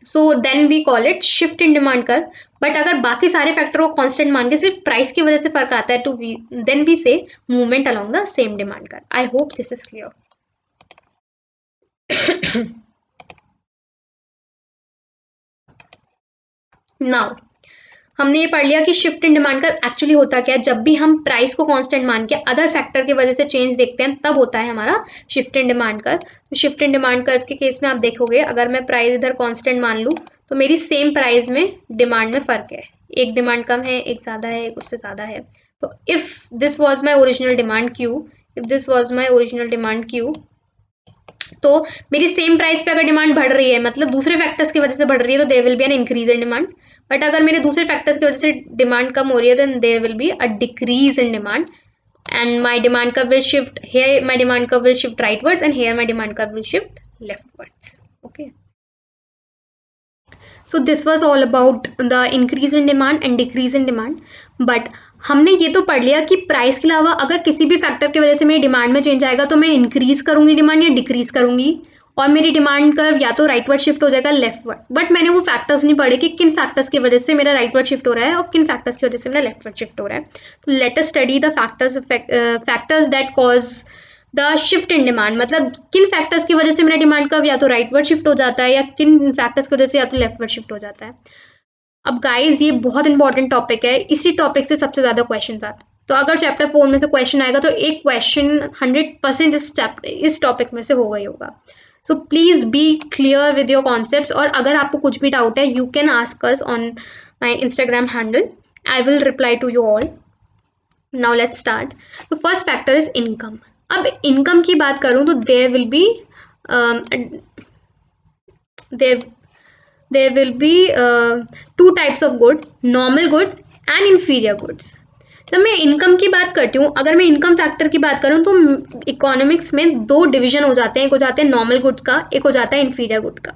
so then we call it shift in demand curve. But अगर बाकी सारे फैक्टर को कांस्टेंट मान के सिर्फ प्राइस की वजह से फर्क आता है, तो देन वी से movement along the same demand curve. I hope this is clear. Now हमने ये पढ़ लिया कि shift in demand curve actually होता क्या है। जब भी हम प्राइस को कांस्टेंट मान के अदर फैक्टर की वजह से चेंज देखते हैं, तब होता है हमारा शिफ्ट इन डिमांड कर्व। तो शिफ्ट इन डिमांड कर्व के केस में आप देखोगे, अगर मैं प्राइस इधर कांस्टेंट मान लूँ तो मेरी सेम प्राइस में डिमांड में फर्क है, एक डिमांड कम है, एक ज़्यादा है, एक उससे ज़्यादा है। तो if this was my original demand Q, तो मेरी सेम प्राइस पे अगर डिमांड बढ़ रही है, मतलब दूसरे फैक्टर्स की वजह से बढ़ रही है, तो there will be an increase in demand. But अगर मेरे दूसरे फैक्टर्स की वजह से डिमांड कम हो रही है, then there will be a decrease in demand, and my demand curve will shift here, my demand curve will shift rightwards, and here my demand curve will shift leftwards. Okay, so this was all about the increase in demand and decrease in demand. But हमने ये तो पढ़ लिया कि प्राइस के अलावा अगर किसी भी फैक्टर की वजह से मेरी डिमांड में चेंज आएगा, तो मैं इंक्रीज करूंगी डिमांड या डिक्रीज करूंगी, और मेरी डिमांड कर्व या तो राइटवर्ड शिफ्ट हो जाएगा लेफ्टवर्ड। बट मैंने वो फैक्टर्स नहीं पढ़े कि किन फैक्टर्स की वजह से मेरा राइटवर्ड शिफ्ट हो रहा है और किन फैक्टर्स की वजह से मेरा लेफ्टवर्ड शिफ्ट हो रहा है। तो let us study the factors that cause the shift in demand, मतलब किन फैक्टर्स की वजह से मेरा डिमांड कर्व या तो राइटवर्ड शिफ्ट हो जाता है, या किन फैक्टर्स की वजह से या तो लेफ्टवर्ड शिफ्ट हो जाता है। अब गाइज ये बहुत इंपॉर्टेंट टॉपिक है, इसी टॉपिक से सबसे ज्यादा क्वेश्चन आते हैं। तो अगर चैप्टर 4 में से क्वेश्चन आएगा तो एक क्वेश्चन 100% इस टॉपिक में से होगा ही होगा। So please be clear with your concepts, और अगर आपको कुछ भी डाउट है, you can ask us on my Instagram handle, I will reply to you all. Now let's start. तो फर्स्ट फैक्टर इज इनकम। अब इनकम की बात करूं तो there will be there will be two types of good, normal goods and inferior goods. जब मैं इनकम की बात करती हूँ, अगर मैं इनकम फैक्टर की बात करूँ, तो इकोनॉमिक्स में दो डिवीजन हो जाते हैं, एक हो जाते हैं नॉर्मल गुड्स का, एक हो जाता है इंफीरियर गुड का।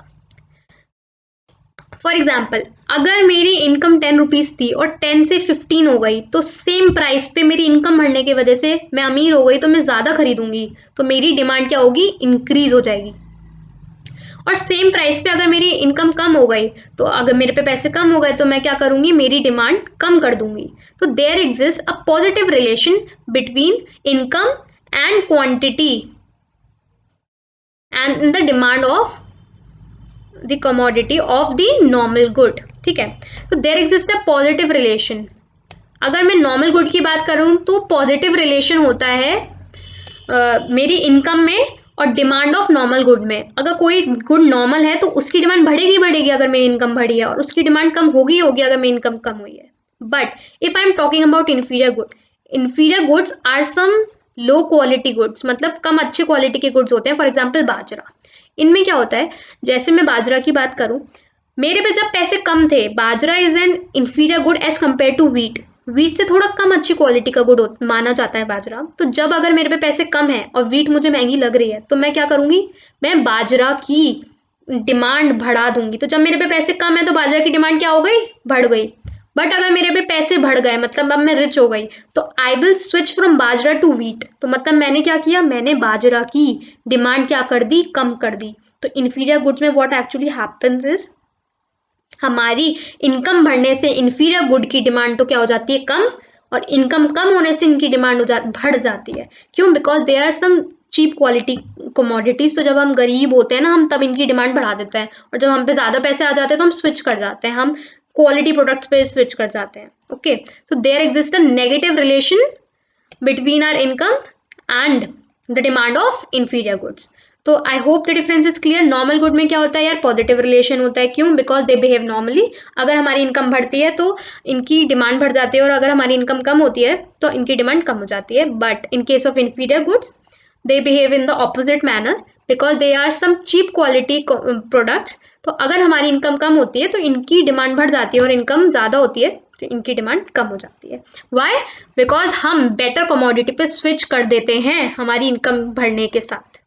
फॉर एग्जाम्पल, अगर मेरी इनकम 10 रुपीज थी और 10 से 15 हो गई, तो सेम प्राइस पे मेरी इनकम बढ़ने की वजह से मैं अमीर हो गई, तो मैं ज्यादा खरीदूंगी, तो मेरी डिमांड क्या होगी, इंक्रीज हो जाएगी। और सेम प्राइस पे अगर मेरी इनकम कम हो गई, तो अगर मेरे पे पैसे कम हो गए, तो मैं क्या करूंगी, मेरी डिमांड कम कर दूंगी। तो there exist a positive relation between income and quantity and the demand of the commodity of the normal good. ठीक है, तो there exist a positive relation. अगर मैं नॉर्मल गुड की बात करूं तो पॉजिटिव रिलेशन होता है मेरी इनकम में और डिमांड ऑफ नॉर्मल गुड में। अगर कोई गुड नॉर्मल है तो उसकी डिमांड बढ़ेगी अगर मेरी इनकम बढ़ी है, और उसकी डिमांड कम होगी अगर मेरी इनकम कम हुई है। But if I am talking about inferior goods are some low quality goods, मतलब कम अच्छे क्वालिटी के गुड्स होते हैं। फॉर एग्जाम्पल बाजरा, इनमें क्या होता है, जैसे मैं बाजरा की बात करूं, मेरे पे जब पैसे कम थे, bajra is an inferior good as compare to wheat से थोड़ा कम अच्छी क्वालिटी का गुड माना जाता है बाजरा। तो जब अगर मेरे पे पैसे कम है और वीट मुझे महंगी लग रही है, तो मैं क्या करूंगी, मैं बाजरा की डिमांड बढ़ा दूंगी। तो जब मेरे पे पैसे कम है तो बाजरा की डिमांड क्या हो गई, बढ़ गई। बट अगर मेरे पे पैसे बढ़ गए, मतलब अब मैं रिच हो गई, तो I will switch from bajra to wheat. तो मतलब मैंने क्या किया, मैंने बाजरा की डिमांड क्या कर दी, कम कर दी। तो इन्फीरियर गुड्स में व्हाट एक्चुअली हैपेंस इज, हमारी इनकम बढ़ने से इन्फीरियर गुड की डिमांड तो क्या हो जाती है, कम, और इनकम कम होने से इनकी डिमांड बढ़ जाती है। क्यों? Because there are some cheap quality commodities. तो जब हम गरीब होते हैं ना, हम तब इनकी डिमांड बढ़ा देते हैं, और जब हम पे ज्यादा पैसे आ जाते हैं तो हम स्विच कर जाते हैं, हम क्वालिटी प्रोडक्ट्स पे स्विच कर जाते हैं। Okay, so there exist a negative relation between our income and the demand of inferior goods. तो I hope the difference is clear. Normal good में क्या होता है यार, पॉजिटिव रिलेशन होता है। क्यों? Because they behave normally. अगर हमारी इनकम बढ़ती है तो इनकी डिमांड बढ़ जाती है, और अगर हमारी इनकम कम होती है तो इनकी डिमांड कम हो जाती है। But in case of inferior goods they behave in the opposite manner because they are some cheap quality products. तो अगर हमारी इनकम कम होती है तो इनकी डिमांड बढ़ जाती है, और इनकम ज़्यादा होती है तो इनकी डिमांड कम हो जाती है। वाई? बिकॉज हम बेटर कमोडिटी पे स्विच कर देते हैं हमारी इनकम बढ़ने के साथ।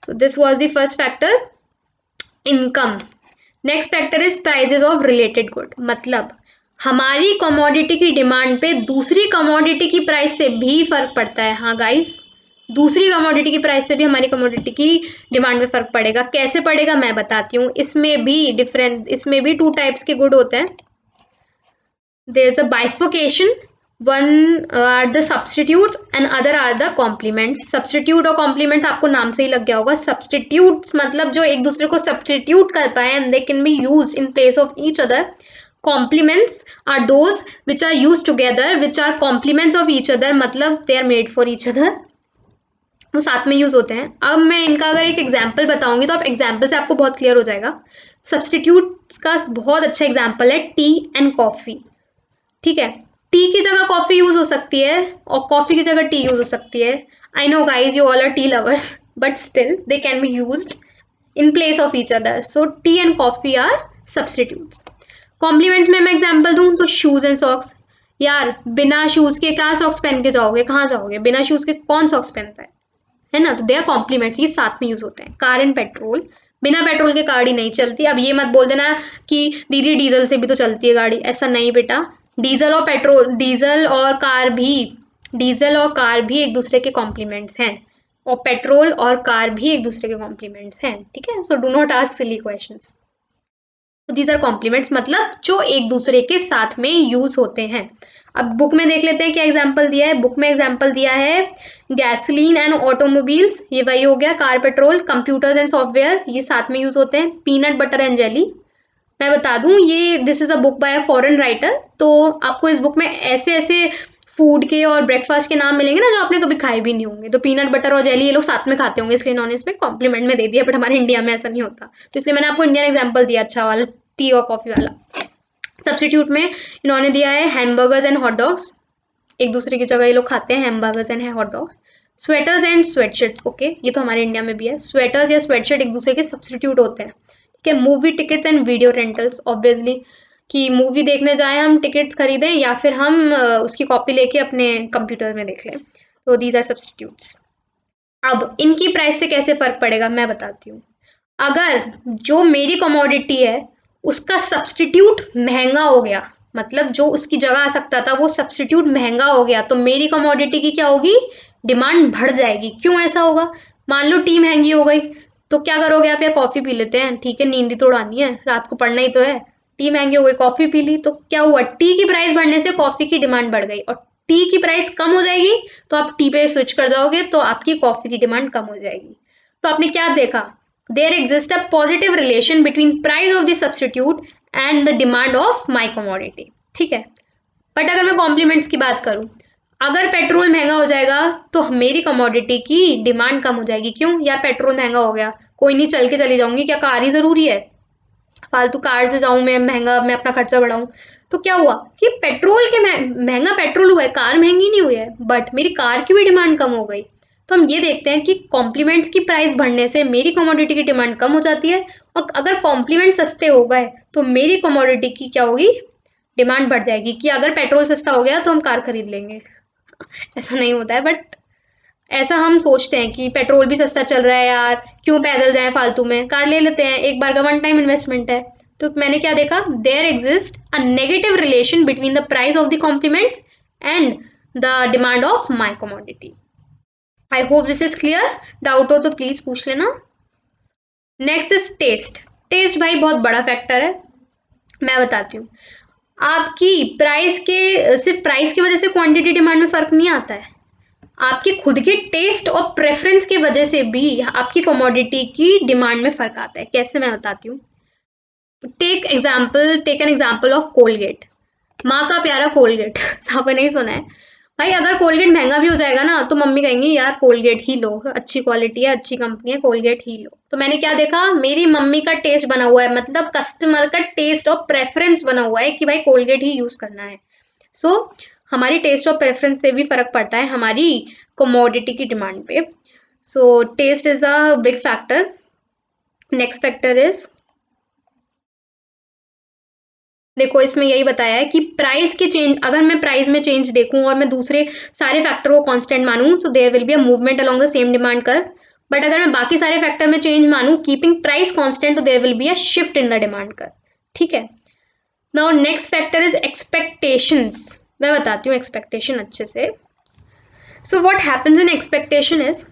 So this was the first factor, income. Next factor is prices of related good. मतलब हमारी कमोडिटी की डिमांड पे दूसरी कमोडिटी की प्राइस से भी फर्क पड़ता है। हाँ गाइस, दूसरी कमोडिटी की प्राइस से भी हमारी कमोडिटी की डिमांड में फर्क पड़ेगा। कैसे पड़ेगा मैं बताती हूँ। इसमें भी टू टाइप्स के गुड होते हैं। There is a bifurcation, one are the substitutes and other are the complements. Substitute और कॉम्प्लीमेंट्स आपको नाम से ही लग गया होगा। सब्सटीट्यूट्स मतलब जो एक दूसरे को सब्सटीट्यूट कर पाए and they can be used in place of each other. Complements are those which are used together, which are complements of each other, मतलब they are made for each other, वो साथ में यूज होते हैं। अब मैं इनका अगर एक एग्जाम्पल बताऊंगी तो आप एग्जाम्पल से आपको बहुत क्लियर हो जाएगा। सब्सटीट्यूट का बहुत अच्छा एग्जाम्पल है टी एंड कॉफी। ठीक है, टी की जगह कॉफी यूज हो सकती है और कॉफी की जगह टी यूज हो सकती है। I know guys you all are tea lovers, but still they can be used in place of each other. So tea and coffee are substitutes. Complements में मैं एग्जाम्पल दूं तो शूज एंड सॉक्स। यार बिना शूज के क्या सॉक्स पहन के जाओगे, कहाँ जाओगे? बिना शूज के कौन सॉक्स पहनता है ना? तो दे आर कॉम्प्लीमेंट्स, ये साथ में यूज होते हैं। कार एंड पेट्रोल, बिना पेट्रोल के गाड़ी नहीं चलती। अब ये मत बोल देना कि दीदी डीजल से भी तो चलती है गाड़ी, ऐसा नहीं बेटा। डीजल और पेट्रोल, डीजल और कार भी एक दूसरे के कॉम्प्लीमेंट्स हैं, और पेट्रोल और कार भी एक दूसरे के कॉम्प्लीमेंट्स हैं। ठीक है, so do not ask silly questions. These are complements, मतलब जो एक दूसरे के साथ में यूज होते हैं। अब बुक में देख लेते हैं क्या एग्जाम्पल दिया है। बुक में एग्जाम्पल दिया है गैसोलीन एंड ऑटोमोबाइल्स, ये वही हो गया। Car petrol, computers and software, ये साथ में यूज होते हैं। पीनट बटर एंड जेली, मैं बता दूं ये this is a book by a foreign writer. तो आपको इस बुक में ऐसे ऐसे फूड के और ब्रेकफास्ट के नाम मिलेंगे ना जो आपने कभी खाए भी नहीं होंगे। तो पीनट बटर और जेली ये लोग साथ में खाते होंगे, इसलिए इन्होंने इसमें कॉम्प्लीमेंट में दे दिया, बट हमारे इंडिया में ऐसा नहीं होता। तो इसलिए मैंने आपको इंडियन एग्जाम्पल दिया अच्छा वाला, टी और कॉफी वाला। सब्सटीट्यूट में इन्होंने दिया है हैमबर्गर्स एंड हॉट डॉग्स, एक दूसरे की जगह ये लोग खाते हैं hamburgers and hot dogs. Sweaters and sweatshirts, okay, ये तो हमारे इंडिया में भी है। स्वेटर्स या स्वेटशर्ट एक दूसरे के सब्सटीट्यूट होते हैं। ठीक है, movie tickets and video rentals, obviously कि मूवी देखने जाएं हम, टिकट्स खरीदें, या फिर हम उसकी कॉपी लेके अपने कंप्यूटर में देख लें। तो दीज आर सब्सटीट्यूट्स। अब इनकी प्राइस से कैसे फर्क पड़ेगा मैं बताती हूँ। अगर जो मेरी कमोडिटी है उसका सब्सटीट्यूट महंगा हो गया, मतलब जो उसकी जगह आ सकता था वो सब्सटीट्यूट महंगा हो गया, तो मेरी कमोडिटी की क्या होगी, डिमांड बढ़ जाएगी। क्यों ऐसा होगा? मान लो टी महंगी हो गई, तो क्या करोगे आप? यार कॉफी पी लेते हैं, ठीक है, नींद ही तो उड़ानी है, रात को पढ़ना ही तो है। टी महंगी हो गई, कॉफी पी ली, तो क्या हुआ? टी की प्राइस बढ़ने से कॉफी की डिमांड बढ़ गई, और टी की प्राइस कम हो जाएगी तो आप टी पे स्विच कर जाओगे, तो आपकी कॉफी की डिमांड कम हो जाएगी। तो आपने क्या देखा? There exists a positive relation between price of the substitute and the demand of my commodity. ठीक है, बट अगर मैं कॉम्प्लीमेंट्स की बात करूं, अगर पेट्रोल महंगा हो जाएगा तो मेरी कमोडिटी की डिमांड कम हो जाएगी। क्यों? यार पेट्रोल महंगा हो गया, कोई नहीं, चल के चली जाऊंगी, क्या कार ही जरूरी है? फालतू कार से जाऊं मैं, महंगा मैं अपना खर्चा बढ़ाऊं। तो क्या हुआ कि पेट्रोल के महंगा पेट्रोल हुआ है, कार महंगी नहीं हुई है, बट मेरी कार की भी डिमांड कम हो गई। तो हम ये देखते हैं कि कॉम्प्लीमेंट्स की प्राइस बढ़ने से मेरी कमोडिटी की डिमांड कम हो जाती है, और अगर कॉम्प्लीमेंट सस्ते हो गए तो मेरी कमोडिटी की क्या होगी, डिमांड बढ़ जाएगी। कि अगर पेट्रोल सस्ता हो गया तो हम कार खरीद लेंगे, ऐसा नहीं होता है, बट ऐसा हम सोचते हैं कि पेट्रोल भी सस्ता चल रहा है यार, क्यों पैदल जाएं फालतू में, कार ले लेते हैं, एक बार का वन टाइम इन्वेस्टमेंट है। तो मैंने क्या देखा, there exist a negative relation between the price of the complements and the demand of my commodity. I hope this is clear, doubt हो तो प्लीज पूछ लेना। Next is test. टेस्ट भाई बहुत बड़ा फैक्टर है, मैं बताती हूँ। आपकी प्राइस के, सिर्फ प्राइस की वजह से क्वांटिटी डिमांड में फर्क नहीं आता है, आपके खुद के टेस्ट और प्रेफरेंस की वजह से भी आपकी कमोडिटी की डिमांड में फर्क आता है। कैसे, मैं बताती हूँ। Take an example of Colgate, माँ का प्यारा कोलगेट आपने नहीं सुना है भाई? अगर कोलगेट महंगा भी हो जाएगा ना तो मम्मी कहेंगी यार कोलगेट ही लो, अच्छी क्वालिटी है, अच्छी कंपनी है, कोलगेट ही लो। तो मैंने क्या देखा, मेरी मम्मी का टेस्ट बना हुआ है, मतलब कस्टमर का टेस्ट और प्रेफरेंस बना हुआ है कि भाई कोलगेट ही यूज करना है। सो हमारी टेस्ट और प्रेफरेंस से भी फर्क पड़ता है हमारी कमोडिटी की डिमांड पे। So taste is a big factor. Next factor is, देखो इसमें यही बताया है कि प्राइस के चेंज, अगर मैं प्राइस में चेंज देखूं और मैं दूसरे सारे फैक्टर को कांस्टेंट मानूं तो there will be a movement along the same demand curve. But अगर मैं बाकी सारे फैक्टर में चेंज मानूं कीपिंग प्राइस कांस्टेंट, तो there will be a shift in the demand curve. ठीक है। Now next factor is expectations. मैं बताती हूँ एक्सपेक्टेशन अच्छे से। So what happens in expectation is,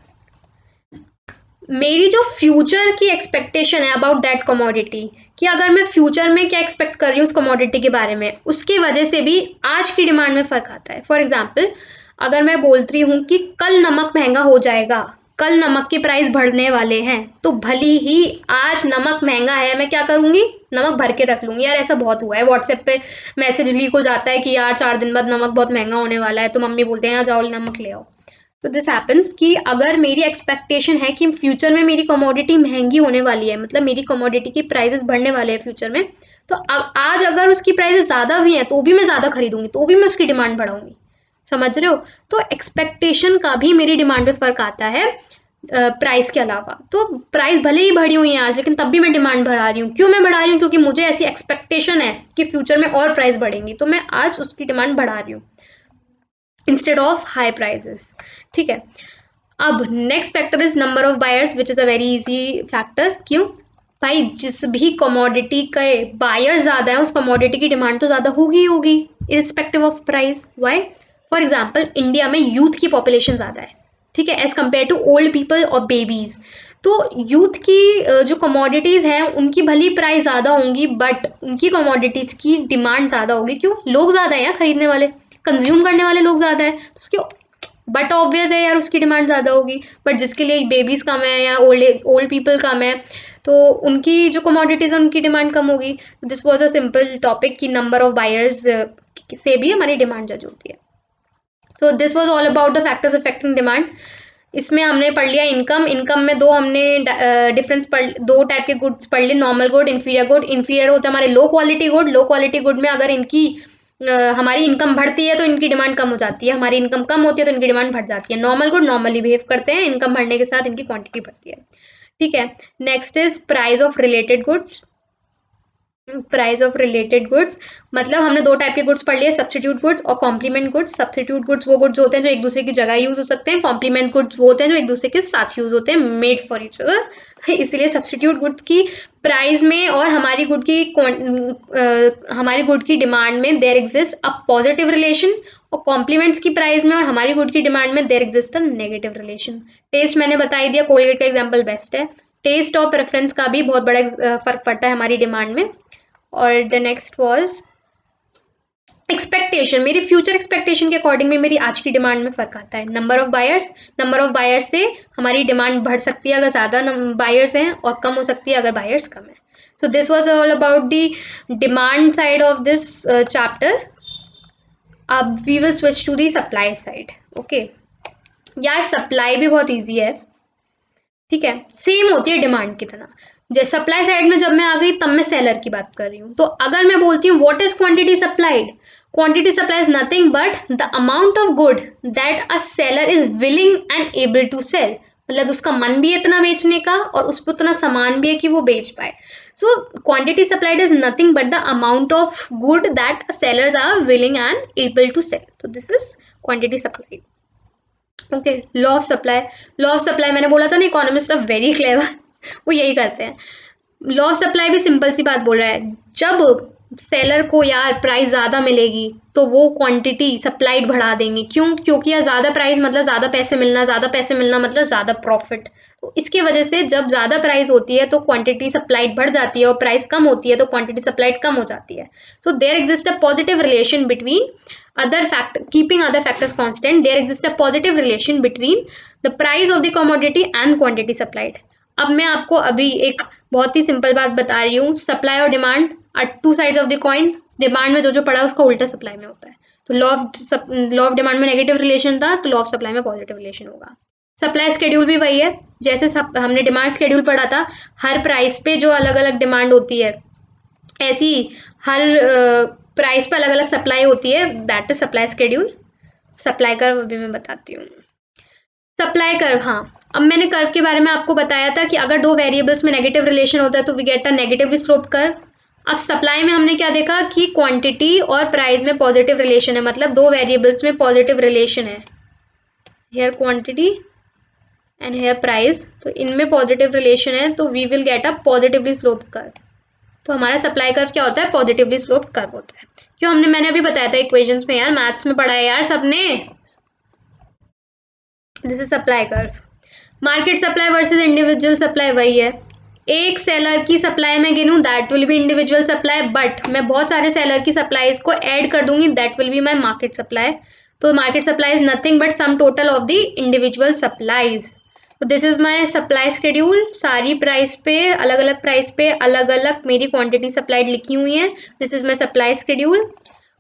मेरी जो फ्यूचर की एक्सपेक्टेशन है अबाउट दैट कमोडिटी, कि अगर मैं फ्यूचर में क्या एक्सपेक्ट कर रही हूँ उस कमोडिटी के बारे में, उसकी वजह से भी आज की डिमांड में फर्क आता है। फॉर एग्जाम्पल, अगर मैं बोलती हूँ कि कल नमक महंगा हो जाएगा, कल नमक के प्राइस बढ़ने वाले हैं, तो भली ही आज नमक महंगा है, मैं क्या करूंगी, नमक भर के रख लूंगी। यार ऐसा बहुत हुआ है, व्हाट्सएप पे मैसेज लीक हो जाता है कि यार 4 दिन बाद नमक बहुत महंगा होने वाला है, तो मम्मी बोलते हैं यार जाओ नमक ले आओ। तो दिस हैपन्स कि अगर मेरी एक्सपेक्टेशन है कि फ्यूचर में मेरी कमोडिटी महंगी होने वाली है, मतलब मेरी कमोडिटी की प्राइसेस बढ़ने वाले हैं फ्यूचर में, तो आज अगर उसकी प्राइसेस ज़्यादा भी हैं तो भी मैं ज़्यादा खरीदूंगी, तो भी मैं उसकी डिमांड बढ़ाऊंगी। समझ रहे हो? तो एक्सपेक्टेशन का भी मेरी डिमांड पे फर्क आता है प्राइस के अलावा। तो प्राइस भले ही बढ़ी हुई है आज, लेकिन तब भी मैं डिमांड बढ़ा रही हूँ। क्यों मैं बढ़ा रही हूँ? क्योंकि मुझे ऐसी एक्सपेक्टेशन है कि फ्यूचर में और प्राइस बढ़ेंगी, तो मैं आज उसकी डिमांड बढ़ा रही हूँ इंस्टेड ऑफ हाई प्राइजेस। ठीक है। अब next factor is number of buyers, which is a very easy factor. क्यों भाई? जिस भी कमोडिटी के बायर ज्यादा है, उस कमोडिटी की डिमांड तो ज्यादा होगी ही होगी, irrespective of price. Why? For example, India में यूथ की पॉपुलेशन ज्यादा है, ठीक है, as compare to old people और बेबीज। तो यूथ की जो कमोडिटीज हैं उनकी भली प्राइस ज्यादा होंगी, बट उनकी कमोडिटीज की डिमांड ज्यादा होगी। क्यों? लोग ज्यादा है यार, खरीदने वाले, कंज्यूम करने वाले लोग ज्यादा है, तो उसकी बट ऑब्वियस है यार उसकी डिमांड ज़्यादा होगी। बट जिसके लिए बेबीज़ कम है या ओल्ड पीपल कम है, तो उनकी जो कमोडिटीज़ है उनकी डिमांड कम होगी। This was a simple topic कि नंबर ऑफ बायर्स से भी हमारी डिमांड जज होती है। So this was all about the factors affecting demand. इसमें हमने पढ़ लिया इनकम। इनकम में दो हमने डिफरेंस पढ़, दो टाइप के गुड्स पढ़ लिए, normal good, inferior good. Inferior होता है हमारे low quality good. Low quality good में अगर इनकी हमारी इनकम बढ़ती है तो इनकी डिमांड कम हो जाती है, हमारी इनकम कम होती है तो इनकी डिमांड बढ़ जाती है। नॉर्मल गुड नॉर्मली बिहेव करते हैं, इनकम बढ़ने के साथ इनकी क्वांटिटी बढ़ती है। ठीक है। Next is price of related goods. Price of related goods मतलब हमने दो टाइप के गुड्स पढ़ लिए, सब्स्टिट्यूट गुड्स और कॉम्प्लीमेंट गुड्स। सब्स्टिट्यूट गुड्स वो गुड्स होते हैं जो एक दूसरे की जगह यूज हो सकते हैं। कॉम्प्लीमेंट गुड्स वो होते हैं जो एक दूसरे के साथ यूज होते हैं, मेड फॉर ईच अदर। इसलिए सब्स्टिट्यूट गुड्स की प्राइस में और हमारी गुड की डिमांड में there exist a positive relation, और कॉम्प्लीमेंट्स की प्राइस में और हमारी गुड की डिमांड में there exist a negative relation. Taste मैंने बता ही दिया, कोलगेट का एग्जाम्पल बेस्ट है। टेस्ट और प्रेफरेंस का भी बहुत बड़ा फर्क पड़ता है हमारी डिमांड में। और द नेक्स्ट वॉज एक्सपेक्टेशन। मेरी फ्यूचर एक्सपेक्टेशन के अकॉर्डिंग में मेरी आज की डिमांड में फर्क आता है। नंबर ऑफ बायर्स से हमारी डिमांड बढ़ सकती है अगर ज्यादा बायर्स हैं, और कम हो सकती है अगर बायर्स कम है। So this was all about the demand side of this chapter. अब we will switch to the supply side. Okay यार, सप्लाई भी बहुत ईजी है, ठीक है, सेम होती है डिमांड की तरह। जैसे सप्लाई साइड में जब मैं आ गई तब मैं सेलर की बात कर रही हूँ। तो अगर मैं बोलती हूँ what is quantity supplied, quantity supply is nothing but the amount of good that a seller is willing and able to sell. मतलब उसका मन भी है इतना बेचने का और उस पर उतना सामान भी है कि वो बेच पाए। So quantity supplied is nothing but the amount of good that sellers are willing and able to sell. तो this is quantity supplied. Okay, law of supply मैंने बोला था ना, इकोनॉमिस्ट आर वेरी क्लेवर, वो यही करते हैं। लॉ ऑफ सप्लाई भी सिंपल सी बात बोल रहा है, जब सेलर को यार प्राइस ज़्यादा मिलेगी तो वो क्वांटिटी सप्लाइड बढ़ा देंगे। क्यों? क्योंकि यार ज़्यादा प्राइस मतलब ज़्यादा पैसे मिलना, ज़्यादा पैसे मिलना मतलब ज़्यादा प्रॉफिट। तो इसकी वजह से जब ज़्यादा प्राइस होती है तो क्वांटिटी सप्लाइड बढ़ जाती है, और प्राइस कम होती है तो क्वांटिटी सप्लाइड कम हो जाती है। So there exist a positive relation between other factor, keeping other factors constant, there exists a positive relation between the price of the commodity and quantity supplied. अब मैं आपको अभी एक बहुत ही सिंपल बात बता रही हूँ, सप्लाई और demand are two sides of the coin. Demand में जो जो पड़ा है उसका उल्टा सप्लाई में होता है। तो लॉ ऑफ डिमांड में नेगेटिव रिलेशन था, तो लॉ ऑफ सप्लाई में पॉजिटिव रिलेशन होगा। सप्लाई स्केड्यूल भी वही है, जैसे हमने डिमांड स्केड्यूल पढ़ा था, हर प्राइस पे जो अलग अलग डिमांड होती है, ऐसी हर प्राइस पे अलग अलग सप्लाई होती है, that is supply schedule. Supply curve अभी मैं बताती हूँ। सप्लाई कर्व, हाँ, अब मैंने कर्व के बारे में आपको बताया था कि अगर दो वेरिएबल्स में नेगेटिव रिलेशन होता है तो we get a negatively sloped curve. अब सप्लाई में हमने क्या देखा कि क्वांटिटी और प्राइस में पॉजिटिव रिलेशन है, मतलब दो वेरिएबल्स में पॉजिटिव रिलेशन है, here quantity and here price, तो इनमें पॉजिटिव रिलेशन है, तो we will get a positively sloped curve. तो हमारा सप्लाई कर्व क्या होता है? पॉजिटिवली स्लोप्ड कर्व होता है। क्यों? मैंने अभी बताया था इक्वेशंस में, यार मैथ्स में पढ़ा है यार सबने। This is supply curve. Market supply versus individual supply वही है। एक सेलर की सप्लाई में गिनूं, that will be individual supply, but मैं बहुत सारे सेलर की सप्लाईज को ऐड कर दूंगी, that will be my market supply. तो market supply is nothing but sum total of the individual supplies. तो this is my supply schedule. सारी प्राइस पे, अलग अलग प्राइस पे अलग अलग मेरी क्वांटिटी सप्लाइड लिखी हुई है। This is my supply schedule.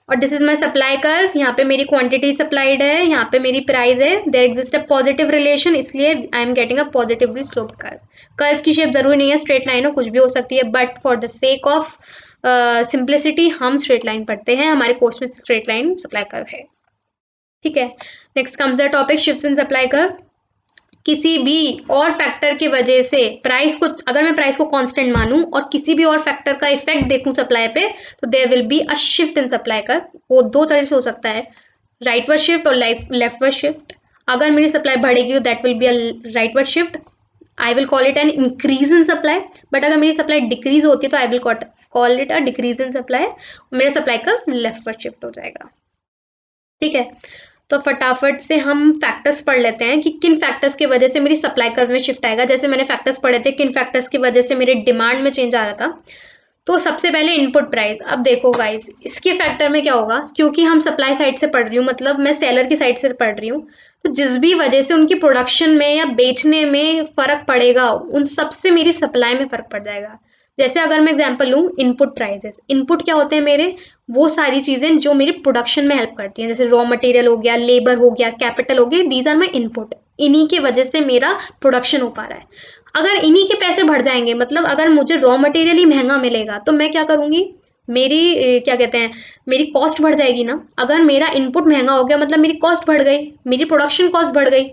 और this is my supply curve. यहाँ पे मेरी क्वांटिटी सप्लाइड है, यहाँ पे मेरी प्राइस है, there exist a positive relation, इसलिए I am getting a positively sloped curve. Curve की शेप जरूरी नहीं है स्ट्रेट लाइन हो, कुछ भी हो सकती है, but for the sake of simplicity हम स्ट्रेट लाइन पढ़ते हैं, हमारे कोर्स में स्ट्रेट लाइन सप्लाई कर्व है। ठीक है, next comes the topic shifts in supply curve. किसी भी और फैक्टर की वजह से प्राइस को, अगर मैं प्राइस को कांस्टेंट मानूं और किसी भी और फैक्टर का इफेक्ट देखूं सप्लाई पे, तो there will be a shift in supply curve. वो दो तरह से हो सकता है, राइटवर्ड शिफ्ट और लेफ्टवर्ड शिफ्ट। अगर मेरी सप्लाई बढ़ेगी तो that will be a rightward shift, I will call it an increase in supply. But अगर मेरी सप्लाई डिक्रीज होती है तो I will call it a decrease in supply, मेरा सप्लाई कर्व लेफ्टवर्ड शिफ्ट हो जाएगा। ठीक है, तो फटाफट से हम फैक्टर्स पढ़ लेते हैं कि किन फैक्टर्स की वजह से मेरी सप्लाई कर्व में शिफ्ट आएगा। जैसे मैंने फैक्टर्स पढ़े थे, किन फैक्टर्स की वजह से मेरे डिमांड में चेंज आ रहा था। तो सबसे पहले इनपुट प्राइस। अब देखो गाइस, इसके फैक्टर में क्या होगा, क्योंकि हम सप्लाई साइड से पढ़ रही हूँ, मतलब मैं सेलर की साइड से पढ़ रही हूँ, तो जिस भी वजह से उनकी प्रोडक्शन में या बेचने में फर्क पड़ेगा, उन सबसे मेरी सप्लाई में फर्क पड़ जाएगा। जैसे अगर मैं एग्जांपल लूँ, इनपुट प्राइसेस। इनपुट क्या होते हैं मेरे? वो सारी चीजें जो मेरी प्रोडक्शन में हेल्प करती हैं, जैसे रॉ मटेरियल हो गया, लेबर हो गया, कैपिटल हो गया, दीज आर माई इनपुट। इन्हीं की वजह से मेरा प्रोडक्शन हो पा रहा है। अगर इन्हीं के पैसे बढ़ जाएंगे, मतलब अगर मुझे रॉ मटेरियल ही महंगा मिलेगा, तो मैं क्या करूंगी, मेरी क्या कहते हैं, मेरी कॉस्ट बढ़ जाएगी ना। अगर मेरा इनपुट महंगा हो गया मतलब मेरी कॉस्ट बढ़ गई, मेरी प्रोडक्शन कॉस्ट बढ़ गई,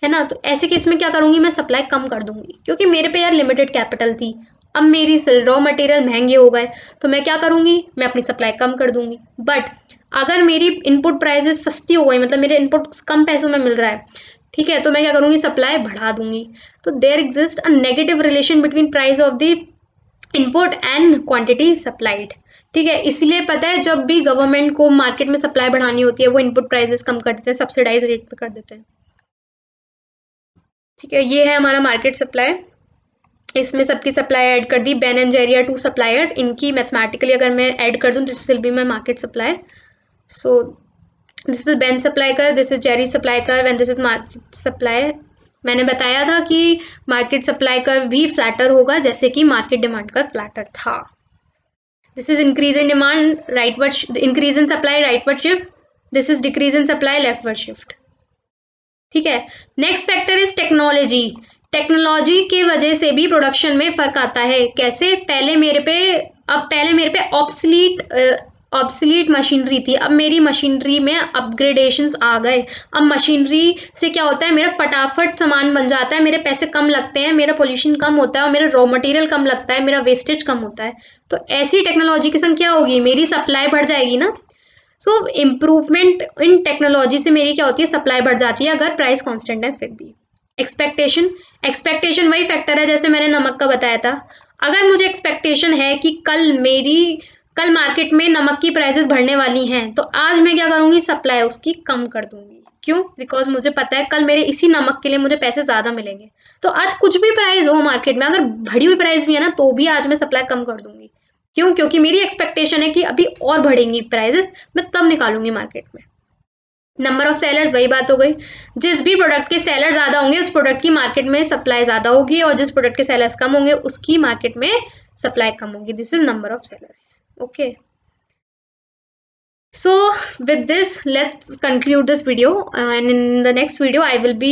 है ना। तो ऐसे केस में क्या करूंगी, मैं सप्लाई कम कर दूंगी, क्योंकि मेरे पे यार लिमिटेड कैपिटल थी। अब मेरी रॉ मटेरियल महंगे हो गए, तो मैं क्या करूंगी, मैं अपनी सप्लाई कम कर दूंगी। बट अगर मेरी इनपुट प्राइसेस सस्ती हो गई, मतलब मेरे इनपुट कम पैसों में मिल रहा है, ठीक है, तो मैं क्या करूंगी, सप्लाई बढ़ा दूंगी। तो there exist a negative relation between price of the input and quantity supplied. ठीक है, इसलिए पता है जब भी गवर्नमेंट को मार्केट में सप्लाई बढ़ानी होती है, वो इनपुट प्राइसेस कम कर देते हैं, सब्सिडाइज रेट पे कर देते हैं। ठीक है, ये है हमारा मार्केट सप्लाई। इसमें सबकी सप्लाई ऐड कर दी, Ben and Jerry are two suppliers. इनकी मैथमेटिकली अगर मैं ऐड कर दूं तो this will be my market supply. So this is Ben supply curve, this is Jerry supply curve, and this is market supply. मैंने बताया था कि मार्केट सप्लाई कर भी फ्लैटर होगा, जैसे कि मार्केट डिमांड कर फ्लैटर था। This is increase in demand, rightward increase in supply, rightward shift. This is decrease in supply, leftward shift. ठीक है, next factor is technology. Technology की वजह से भी प्रोडक्शन में फर्क आता है। कैसे? पहले मेरे पे ऑब्सलीट मशीनरी थी, अब मेरी मशीनरी में अपग्रेडेशंस आ गए। अब मशीनरी से क्या होता है, मेरा फटाफट सामान बन जाता है, मेरे पैसे कम लगते हैं, मेरा पोल्यूशन कम होता है, और मेरा रॉ मटेरियल कम लगता है, मेरा वेस्टेज कम होता है। तो ऐसी टेक्नोलॉजी की संख्या होगी, मेरी सप्लाई बढ़ जाएगी ना। सो इम्प्रूवमेंट इन टेक्नोलॉजी से मेरी क्या होती है, सप्लाई बढ़ जाती है, अगर प्राइस कांस्टेंट है फिर भी। एक्सपेक्टेशन वही फैक्टर है जैसे मैंने नमक का बताया था। अगर मुझे एक्सपेक्टेशन है कि कल मार्केट में नमक की प्राइसेस बढ़ने वाली हैं, तो आज मैं क्या करूंगी, सप्लाई उसकी कम कर दूंगी। क्यों? बिकॉज मुझे पता है कल मेरे इसी नमक के लिए मुझे पैसे ज्यादा मिलेंगे। तो आज कुछ भी प्राइस हो मार्केट में, अगर बढ़ी हुई प्राइस भी है ना, तो भी आज मैं सप्लाई कम कर दूंगी। क्यों? क्योंकि मेरी एक्सपेक्टेशन है कि अभी और बढ़ेंगी प्राइसेस, मैं तब निकालूंगी मार्केट में। नंबर ऑफ सेलर्स, वही बात हो गई। जिस भी प्रोडक्ट के सेलर ज्यादा होंगे उस प्रोडक्ट की मार्केट में सप्लाई ज्यादा होगी, और जिस प्रोडक्ट के सेलर्स कम होंगे उसकी मार्केट में सप्लाई कम होगी। This is number of sellers. Okay, so with this let's conclude this video, and in the next video I will be,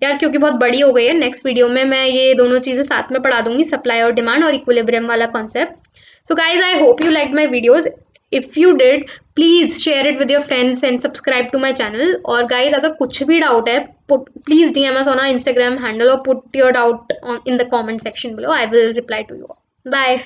यार क्योंकि बहुत बड़ी हो गई है, नेक्स्ट वीडियो में मैं ये दोनों चीजें साथ में पढ़ा दूंगी, सप्लाई और डिमांड और इक्विलिब्रियम वाला concept. So guys I hope you like my videos. If you did please share it with your friends and subscribe to my channel. और गाइज अगर कुछ भी डाउट है, please DM us on our Instagram handle or put your doubt in the comment section below. I will reply to you all. Bye.